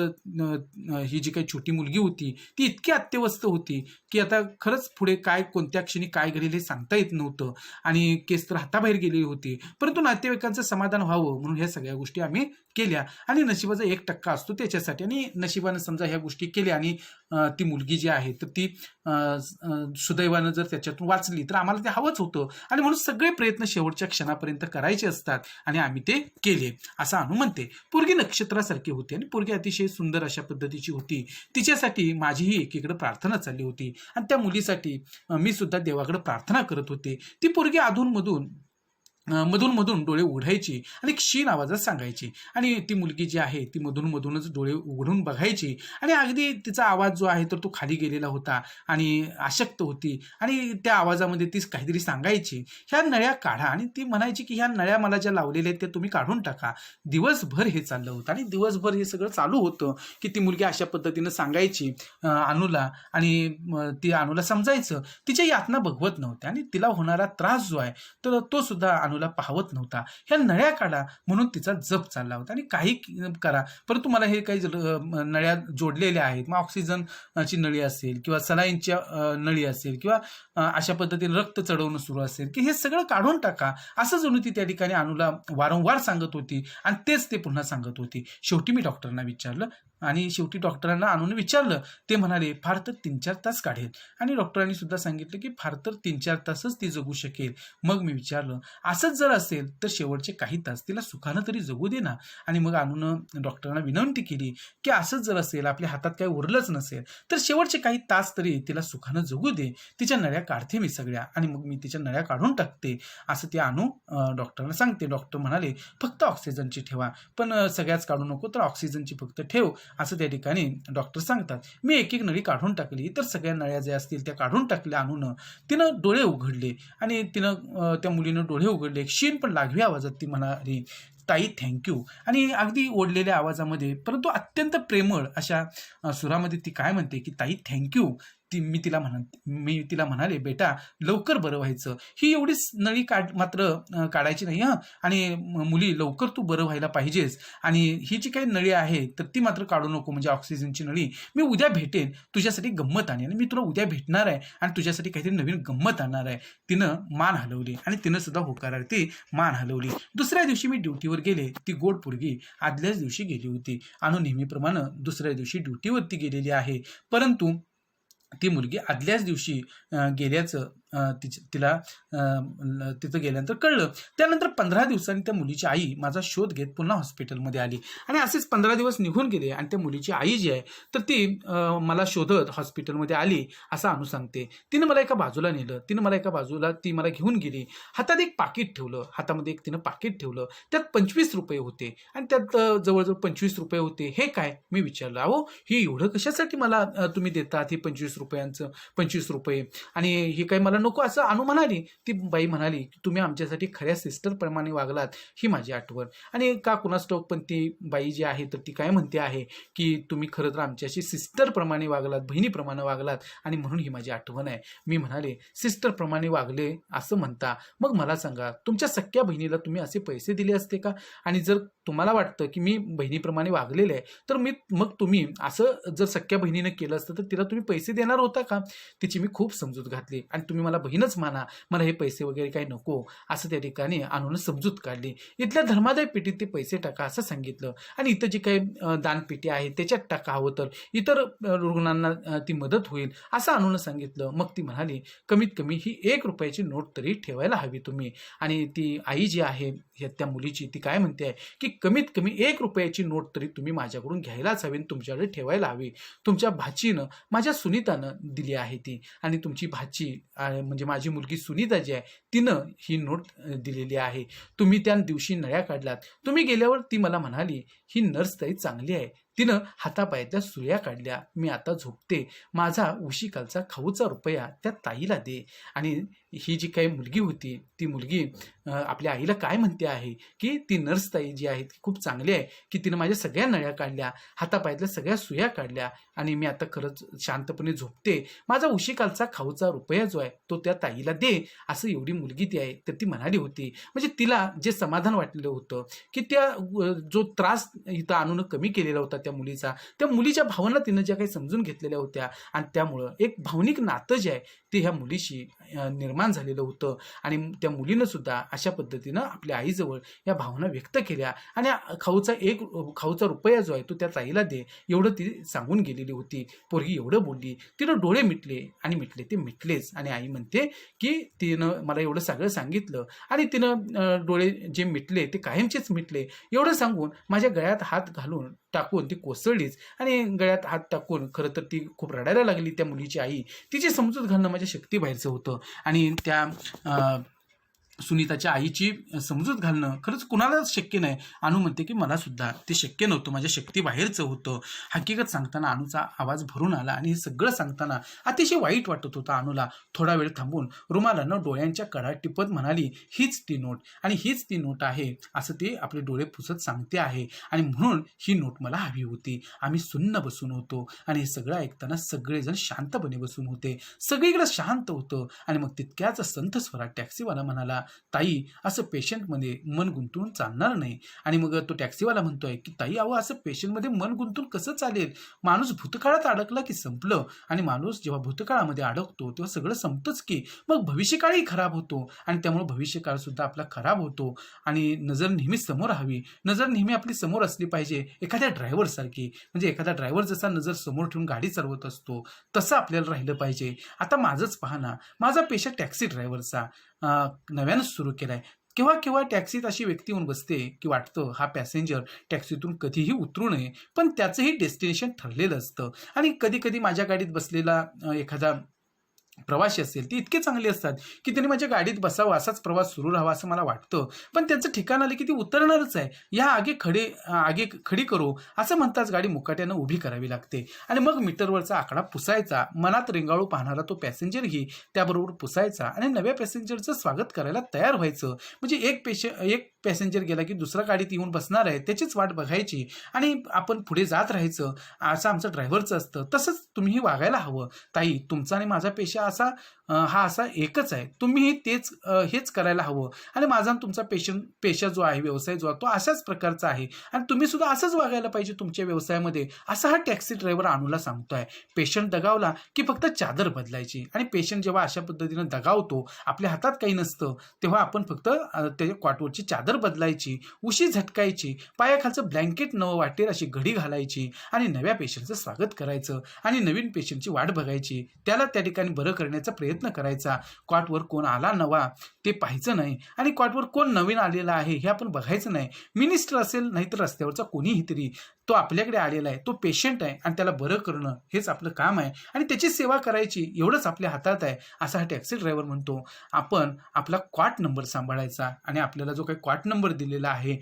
ही जी काही छोटी मुलगी होती ती इतकी अत्यवस्थ होती की आता खरंच पुढे काय, कोणत्या क्षणी काय घडेल हे सांगता येत नव्हतं. आणि केस तर हाताबाहेर गेलेली होती. परंतु नातेवाईकांचं समाधान व्हावं म्हणून ह्या सगळ्या गोष्टी आम्ही केल्या. आणि नशिबाचा 1% असतो त्याच्यासाठी. आणि नशिबानं समजा ह्या गोष्टी केल्या आणि ती मुलगी जी आहे तर ती सुदैवानं जर त्याच्यातून वाचली तर आम्हाला ते हवंच होतं. आणि म्हणून सगळे प्रयत्न शेवटच्या क्षणापर्यंत करायचे असतात आणि आम्ही ते केले असं अनु म्हणते. पोरगी नक्षत्रासारखी होती आणि पोरगी अतिशय सुंदर अशा पद्धतीची होती. तिच्यासाठी माझीही एकीकडे प्रार्थना चालली होती. आणि त्या मुलीसाठी मी सुद्धा देवाकडे प्रार्थना करत होते. ती पोरगी मधून डोळे उघडायची आणि क्षीण आवाजात सांगायची. आणि ती मुलगी जी आहे ती मधूनच डोळे उघडून बघायची. आणि अगदी तिचा आवाज जो आहे तर तो खाली गेलेला होता आणि अशक्त होती. आणि त्या आवाजामध्ये ती काहीतरी सांगायची, ह्या नळ्या काढा. आणि ती म्हणायची की ह्या नळ्या मला ज्या लावलेल्या आहेत त्या तुम्ही काढून टाका. दिवसभर हे चाललं होतं. आणि दिवसभर हे सगळं चालू होतं की ती मुलगी अशा पद्धतीनं सांगायची अनुला. आणि ती अनुला समजायचं. तिच्या यातना बघवत नव्हत्या आणि तिला होणारा त्रास जो आहे तर तो सुद्धा अनुला पाहवत नव्हता. ह्या नळ्या काढा म्हणून तिचा जप चालला होता. आणि काही करा, परंतु मला हे काही नळ्या जोडलेल्या आहेत, मग ऑक्सिजनची नळी असेल किंवा सलाईनच्या नळी असेल किंवा अशा पद्धतीने रक्त चढवणं सुरू असेल की हे सगळं काढून टाका, असं जणू ती त्या ठिकाणी अनुला वारंवार सांगत होती. आणि तेच ते पुन्हा सांगत होती. शेवटी मी डॉक्टरांना विचारलं. आणि शेवटी डॉक्टरांना आणून विचारलं. ते म्हणाले फार तर 3-4 तास काढेल. आणि डॉक्टरांनी सुद्धा सांगितलं की फार तर 3-4 तासच ती जगू शकेल. मग मी विचारलं, असंच जर असेल तर शेवटचे काही तास तिला सुखानं तरी जगू दे ना. आणि मग आणून डॉक्टरांना विनंती केली की असंच जर असेल, आपल्या हातात काही उरलंच नसेल तर शेवटचे काही तास तरी तिला सुखानं जगू दे. तिच्या नळ्या काढते मी सगळ्या आणि मग मी तिच्या नळ्या काढून टाकते असं ते डॉक्टरांना सांगते. डॉक्टर म्हणाले फक्त ऑक्सिजनची ठेवा, पण सगळ्याच काढू नको, तर ऑक्सिजनची फक्त ठेव. असं त्या ठिकाणी डॉक्टर सांगतात. मी एक एक नळी काढून टाकली, इतर सगळ्या नळ्या ज्या असतील त्या काढून टाकल्या आणून. तिनं डोळे उघडले आणि तिनं त्या मुलीनं डोळे उघडले. क्षीण पण लागवी आवाजात ती म्हणाली, ताई थँक्यू. आणि अगदी ओढलेल्या आवाजामध्ये परंतु अत्यंत प्रेमळ अशा सुरामध्ये ती काय म्हणते की ताई थँक्यू. मी तिला म्हणाले, बेटा लवकर बरं व्हायचं, ही एवढीच नळी मात्र काढायची नाही हां, आणि मुली लवकर तू बरं व्हायला पाहिजेस, आणि ही जी काही नळी आहे तर ती मात्र काढू नको, म्हणजे ऑक्सिजनची नळी. मी उद्या भेटेन, तुझ्यासाठी गंमत आणेन, मी तुला उद्या भेटणार आहे आणि तुझ्यासाठी काहीतरी नवीन गंमत आणणार आहे. तिनं मान हलवली आणि तिनं सुद्धा होकारार्थी मान हलवली. दुसऱ्या दिवशी मी ड्युटीवर गेले. ती गोड पोरगी आदल्याच दिवशी गेली होती. आणि नेहमीप्रमाणे दुसऱ्या दिवशी ड्युटीवरती गेलेली आहे. परंतु ती मुलगी आदल्याच दिवशी गेल्याचं तिला तिथं गेल्यानंतर कळलं. त्यानंतर 15 दिवसांनी त्या मुलीची आई माझा शोध घेत पुन्हा हॉस्पिटलमध्ये आली. आणि असेच 15 दिवस निघून गेले आणि त्या मुलीची आई जी आहे तर ती मला शोधत हॉस्पिटलमध्ये आली असं अनु सांगते. तिनं मला एका बाजूला नेलं, ती मला घेऊन गेली. हातात एक पाकिट ठेवलं, हातामध्ये एक तिनं पाकिट ठेवलं. त्यात 25 रुपये होते आणि त्यात जवळजवळ 25 रुपये होते. हे काय, मी विचारलं, अहो हे एवढं कशासाठी मला तुम्ही देतात, हे 25 रुपये, आणि हे काही मला नको असं अनु म्हणाली. ती बाई म्हणाली की तुम्ही आमच्यासाठी खऱ्या सिस्टरप्रमाणे वागलात, ही माझी आठवण. आणि का कुणास ठाऊक, पण ती बाई जी आहे तर ती काय म्हणते आहे की तुम्ही खरं तर आमच्याशी सिस्टरप्रमाणे वागलात, बहिणीप्रमाणे वागलात, आणि म्हणून ही माझी आठवण आहे. मी म्हणाले, सिस्टरप्रमाणे वागले असं म्हणता, मग मला सांगा तुमच्या सख्या बहिणीला तुम्ही असे पैसे दिले असते का? आणि जर तुम्हाला वाटतं की मी बहिणीप्रमाणे वागलेले आहे तर मग तुम्ही असं जर सख्या बहिणीनं केलं असतं तर तिला तुम्ही पैसे देणार होता का? तिची मी खूप समजूत घातली आणि तुम्ही मला बहीणच माना, मला हे पैसे वगैरे काही नको असं त्या ठिकाणी आणून समजूत काढली. इथल्या धर्मादाय पेटीत ते पैसे टाका असं सांगितलं, आणि इथं जी काही दानपेटी आहे त्याच्यात टाका, हवं तर इतर रुग्णांना ती मदत होईल असं आणून सांगितलं. मग ती म्हणाली, कमीत कमी ही 1 रुपयाची नोट तरी ठेवायला हवी तुम्ही. आणि ती आई जी आहे त्या मुलीची, ती काय म्हणते आहे की कमीत कमी 1 रुपयाची नोट तरी तुम्ही माझ्याकडून घ्यायलाच हवी, तुमच्याकडे ठेवायला हवी. तुमच्या भाचीनं, माझ्या सुनीतानं दिली आहे ती, आणि तुमची भाची म्हणजे माझी मुलगी सुनीता जी आहे तिनं ही नोट दिलेली आहे. तुम्ही त्या दिवशी नळ्या काढलात. तुम्ही गेल्यावर ती मला म्हणाली, ही नर्स ताई चांगली आहे, तिनं हातापायातल्या सुया काढल्या, मी आता झोपते, माझा उशिकालचा खाऊचा रुपया त्या ताईला दे. आणि ही जी काही मुलगी होती ती मुलगी आपल्या आईला काय म्हणते आहे की ती नर्स ताई जी आहे ती खूप चांगली आहे, की तिनं माझ्या सगळ्या नळ्या काढल्या, हातापायातल्या सगळ्या सुया काढल्या, आणि मी आता खरंच शांतपणे झोपते, माझा उशिकालचा खाऊचा रुपया जो आहे तो त्या ताईला दे, असं एवढी मुलगी ती आहे. तर ती म्हणाली होती, म्हणजे तिला जे समाधान वाटलेलं होतं की त्या जो त्रास इथं आणून कमी केलेला होता त्या मुलीच्या भावना तिनं ज्या काही समजून घेतलेल्या होत्या, आणि त्यामुळं एक भावनिक नातं जे आहे ते ह्या मुलीशी निर्माण झालेलं होतं. आणि त्या मुलीनं सुद्धा अशा पद्धतीनं आपल्या आईजवळ या भावना व्यक्त केल्या, आणि खाऊचा रुपया जो आहे तो त्या ताईला दे एवढं ती सांगून गेलेली होती. पोरगी एवढं बोलली, तिनं डोळे मिटले, आणि ते मिटलेच. आणि आई म्हणते की तिनं मला एवढं सगळं सांगितलं आणि तिनं डोळे जे मिटले ते कायमचेच मिटले एवढं सांगून माझ्या गळ्यात हात घालून टाकून ती कोसळलीच, आणि गळ्यात हात टाकून खरं तर ती खूप रडायला लागली. त्या मुलीची आई, तिची समजूत घालणं माझ्या शक्तीबाहेरचं होतं, आणि त्या सुनीताच्या आईची समजूत घालणं खरंच कुणालाच शक्य नाही. अनु म्हणते की मला सुद्धा ते शक्य नव्हतं, माझ्या शक्तीबाहेरचं होतं. हकीकत सांगताना अनुचा आवाज भरून आला, आणि हे सगळं सांगताना अतिशय वाईट वाटत होतं अनुला. थोडा वेळ थांबून रुमालानं डोळ्यांच्या कडा टिपत म्हणाली, हीच ती नोट, आणि हीच ती नोट आहे असं ते आपले डोळे पुसत सांगते आहे, आणि म्हणून ही नोट मला हवी होती. आम्ही सुन्न बसून होतो, आणि हे सगळं ऐकताना सगळेजण शांतपणे बसून होते. सगळीकडे शांत होतं. आणि मग तितक्याच संथ स्वरात टॅक्सीवाला म्हणाला, ताई असं पेशंटमध्ये मन गुंतवून चालणार नाही. आणि मग तो टॅक्सीवाला म्हणतोय की ताई अहो असं पेशंटमध्ये मन गुंतवून कसं चालेल, माणूस भूतकाळात अडकला की संपलं, आणि माणूस जेव्हा भूतकाळामध्ये अडकतो तेव्हा सगळं संपतंच की, मग भविष्यकाळही खराब होतो, आणि त्यामुळे भविष्यकाळ सुद्धा आपला खराब होतो. आणि नजर नेहमी समोर हवी, नजर नेहमी आपली समोर असली पाहिजे, एखाद्या ड्रायव्हरसारखी. म्हणजे एखादा ड्रायव्हर जसा नजर समोर ठेवून गाडी चालवत असतो तसं आपल्याला राहिलं पाहिजे. आता माझंच पहा ना, माझा पेशा टॅक्सी ड्रायव्हरचा नव्यानं सुरू केलाय. केव्हा केव्हा टॅक्सीत अशी व्यक्ती येऊन बसते की वाटतं हा पॅसेंजर टॅक्सीतून कधीही उतरू नये, पण त्याचंही डेस्टिनेशन ठरलेलं असतं. आणि कधी कधी माझ्या गाडीत बसलेला एखादा प्रवासी असतील ते इतके चांगले असतात की त्यांनी माझ्या गाडीत बसावं, असाच प्रवास सुरू राहावा असं मला वाटतं. पण त्यांचं ठिकाण आलं की ती उतरणारच आहे. या आगे खडी करू असं म्हणताच गाडी मुकाट्यानं उभी करावी लागते आणि मग मीटरवरचा आकडा पुसायचा. मनात रेंगाळू पाहणारा तो पॅसेंजरही त्याबरोबर पुसायचा आणि नव्या पॅसेंजरचं स्वागत करायला तयार व्हायचं. म्हणजे एक पॅसेंजर गेला की दुसरा गाडीत येऊन बसणार आहे त्याचीच वाट बघायची आणि आपण पुढे जात राहायचं. असं आमचं ड्रायव्हरचं असतं. तसंच तुम्हीही वागायला हवं. ताई, तुमचा आणि माझा पेशा हा असा एकच आहे. तुम्हीही हेच करायला हवं आणि माझा आणि तुमचा पेशा जो आहे, व्यवसाय जो आहे, तो अशाच प्रकारचा आहे आणि तुम्ही सुद्धा असंच वागायला पाहिजे तुमच्या व्यवसायामध्ये, असा हा टॅक्सी ड्रायव्हर अनुला सांगतोय. पेशंट दगावला की फक्त चादर बदलायची आणि पेशंट जेव्हा अशा पद्धतीनं दगावतो, आपल्या हातात काही नसतं, तेव्हा आपण फक्त त्याच्या कॉटवरची चादर बदलायची, उशी झटकायची, पायाखालचं ब्लँकेट नवं वाटेल अशी घडी घालायची आणि नव्या पेशंटचं स्वागत करायचं आणि नवीन पेशंटची वाट बघायची. त्याला त्या ठिकाणी बरं करण्याचा प्रयत्न करायचा. कॉटवर कोण आला नवा ते पाहायचं नाही आणि कॉटवर कोण नवीन आलेला आहे हे आपण बघायचं नाही. मिनिस्टर असेल नाहीतर रस्त्यावरचा कोणीही तरी, तो आपल्याकडे आलेला आहे, तो पेशंट आहे आणि त्याला बरं करणं हेच आपलं काम आहे आणि त्याची सेवा करायची एवढंच आपल्या हातात आहे, असा हा टॅक्सी ड्रायव्हर म्हणतो. आपण आपला क्वाट नंबर सांभाळायचा आणि आपल्याला जो काही क्वाट नंबर दिलेला आहे,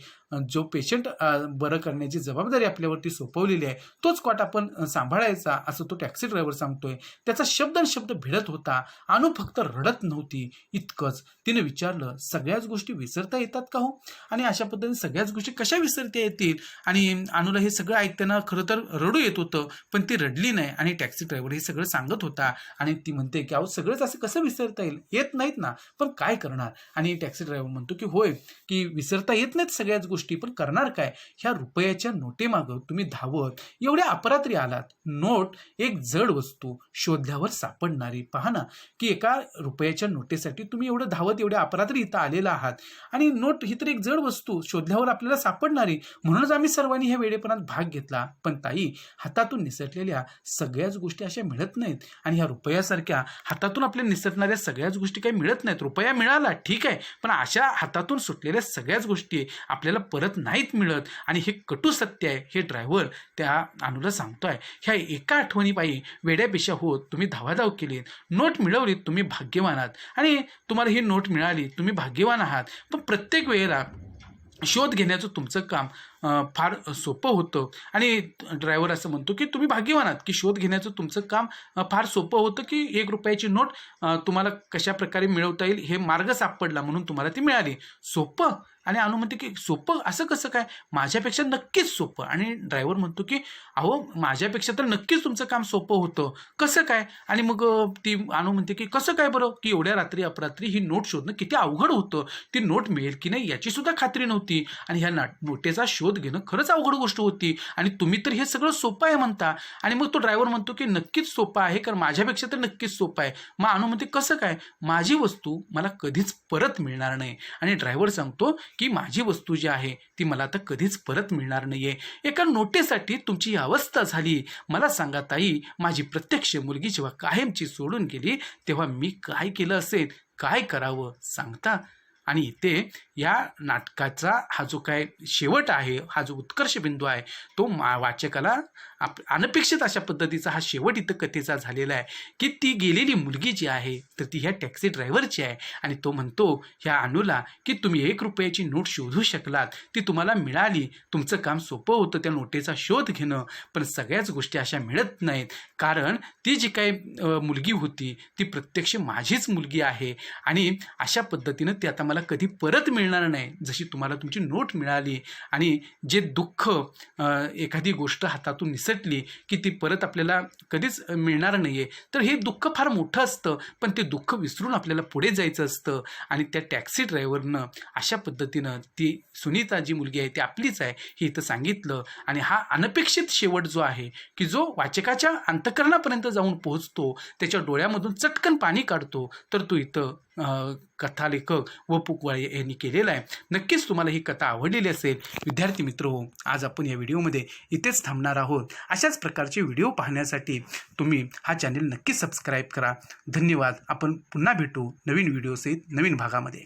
जो पेशंट बरं करण्याची जबाबदारी आपल्यावरती सोपवलेली आहे, तोच क्वाट आपण सांभाळायचा, असं तो टॅक्सी ड्रायव्हर सांगतोय. त्याचा शब्द भिडत होता. अनु फक्त रडत नव्हती, इतकंच. तिने विचारलं, सगळ्याच गोष्टी विसरता येतात का हो? आणि अशा पद्धतीने सगळ्याच गोष्टी कशा विसरता येतील? आणि अनुला हे सगळं ऐकताना खरं तर रडू येत होतं, पण ती रडली नाही आणि टॅक्सी ड्रायव्हर हे सगळं सांगत होता आणि ती म्हणते की अहो, सगळंच असं कसं विसरता येईल? येत नाहीत ना, पण काय करणार? आणि टॅक्सी ड्रायव्हर म्हणतो की होय, की विसरता येत नाहीत सगळ्याच गोष्टी, पण करणार काय? ह्या रुपयाच्या नोटेमागं तुम्ही धावत एवढ्या अपरात्री आलात. नोट एक जड वस्तू, शोधल्यावर सापडणारी. पहा ना, की एका रुपयाच्या नोटेसाठी तुम्ही एवढं धावत एवढ्या अपरात्री इथं आलेला आहात आणि नोट ही तर एक जड वस्तू, शोधल्यावर आपल्याला सापडणारी. म्हणूनच आम्ही सर्वांनी ह्या वेडेपणात भाग घेतला. पण ताई, हातातून निसटलेल्या सगळ्याच गोष्टी अशा मिळत नाहीत आणि ह्या रुपयासारख्या हातातून आपल्या निसटणाऱ्या सगळ्याच गोष्टी काही मिळत नाहीत. रुपया मिळाला ठीक आहे, पण अशा हातातून सुटलेल्या सगळ्याच गोष्टी आपल्याला परत नाहीत मिळत आणि हे कटू सत्य आहे. हे ड्रायव्हर त्या अनुला सांगतोय. ह्या एका आठवणीपायी वेड्यापेशा होत तुम्ही धावाधाव केली, नोट मिळवलीत, तुम्ही भाग्यवान आहात आणि तुम्हाला ही नोट मिळाली, तुम्ही भाग्यवान आहात. पण प्रत्येक वेळेला शोध घेण्याचं तुमचं काम फार सोपं होतं आणि ड्रायव्हर असं म्हणतो की तुम्ही भाग्यवान आहात की शोध घेण्याचं तुमचं काम फार सोपं होतं, की 1 रुपयाची नोट तुम्हाला कशा प्रकारे मिळवता येईल हे मार्ग सापडला म्हणून तुम्हाला ती मिळाली. सोपं? आणि अनु म्हणते की सोपं असं कसं काय? माझ्यापेक्षा नक्कीच सोपं. आणि ड्रायव्हर म्हणतो की अहो, माझ्यापेक्षा तर नक्कीच तुमचं काम सोपं होतं, कसं काय? आणि मग ती अनु म्हणते की कसं काय बरं? की एवढ्या रात्री अपरात्री ही नोट शोधणं किती अवघड होतं. ती नोट मिळेल की नाही याची सुद्धा खात्री नव्हती आणि ह्या नोटेचा शोध घेणं खरंच अवघड गोष्ट होती आणि तुम्ही तर हे सगळं सोपं आहे म्हणता. आणि मग तो ड्रायव्हर म्हणतो की नक्कीच सोपं आहे, कारण माझ्यापेक्षा तर नक्कीच सोपं आहे. मग अनु म्हणते कसं काय? माझी वस्तू मला कधीच परत मिळणार नाही. आणि ड्रायव्हर सांगतो की माझी वस्तू जी आहे ती मला आता कधीच परत मिळणार नाहीये. एका नोटेसाठी तुमची ही अवस्था झाली. मला सांगा ताई, माझी प्रत्यक्ष मुलगी जेव्हा कायमची सोडून गेली तेव्हा मी काय केलं असेल, काय करावं सांगता? आणि इथे या नाटकाचा हा जो काय शेवट आहे, हा जो उत्कर्ष बिंदू आहे, तो वाचकाला अनपेक्षित अशा पद्धतीचा हा शेवट इथं कथेचा झालेला आहे की ती गेलेली मुलगी जी आहे तर ती ह्या टॅक्सी ड्रायव्हरची आहे आणि तो म्हणतो ह्या अनुला की तुम्ही 1 रुपयाची नोट शोधू शकलात, ती तुम्हाला मिळाली, तुमचं काम सोपं होतं त्या नोटेचा शोध घेणं. पण सगळ्याच गोष्टी अशा मिळत नाहीत, कारण ती जी काही मुलगी होती ती प्रत्यक्ष माझीच मुलगी आहे आणि अशा पद्धतीनं ती आता मला कधी परत मिळणार नाही. जशी तुम्हाला तुमची नोट मिळाली आणि जे दुःख, एखादी गोष्ट हातातून निसटली की ती परत आपल्याला कधीच मिळणार नाही आहे, तर हे दुःख फार मोठं असतं. पण ते दुःख विसरून आपल्याला पुढे जायचं असतं आणि त्या टॅक्सी ड्रायव्हरनं अशा पद्धतीनं ती सुनीता जी मुलगी आहे ती आपलीच आहे हे इथं सांगितलं. आणि हा अनपेक्षित शेवट जो आहे की जो वाचकाच्या अंतःकरणापर्यंत जाऊन पोहोचतो, त्याच्या डोळ्यामधून चटकन पाणी काढतो, तर तो इथं कथालेखक वपू कुवाळे यांनी केलेला आहे. नक्कीच तुम्हाला ही कथा आवडलेली असेल. विद्यार्थी मित्र हो, आज आपण या व्हिडिओमध्ये इथेच थांबणार आहोत. अशाच प्रकारचे व्हिडिओ पाहण्यासाठी तुम्ही हा चॅनल नक्की सबस्क्राईब करा. धन्यवाद. आपण पुन्हा भेटू नवीन व्हिडिओसहित नवीन भागामध्ये.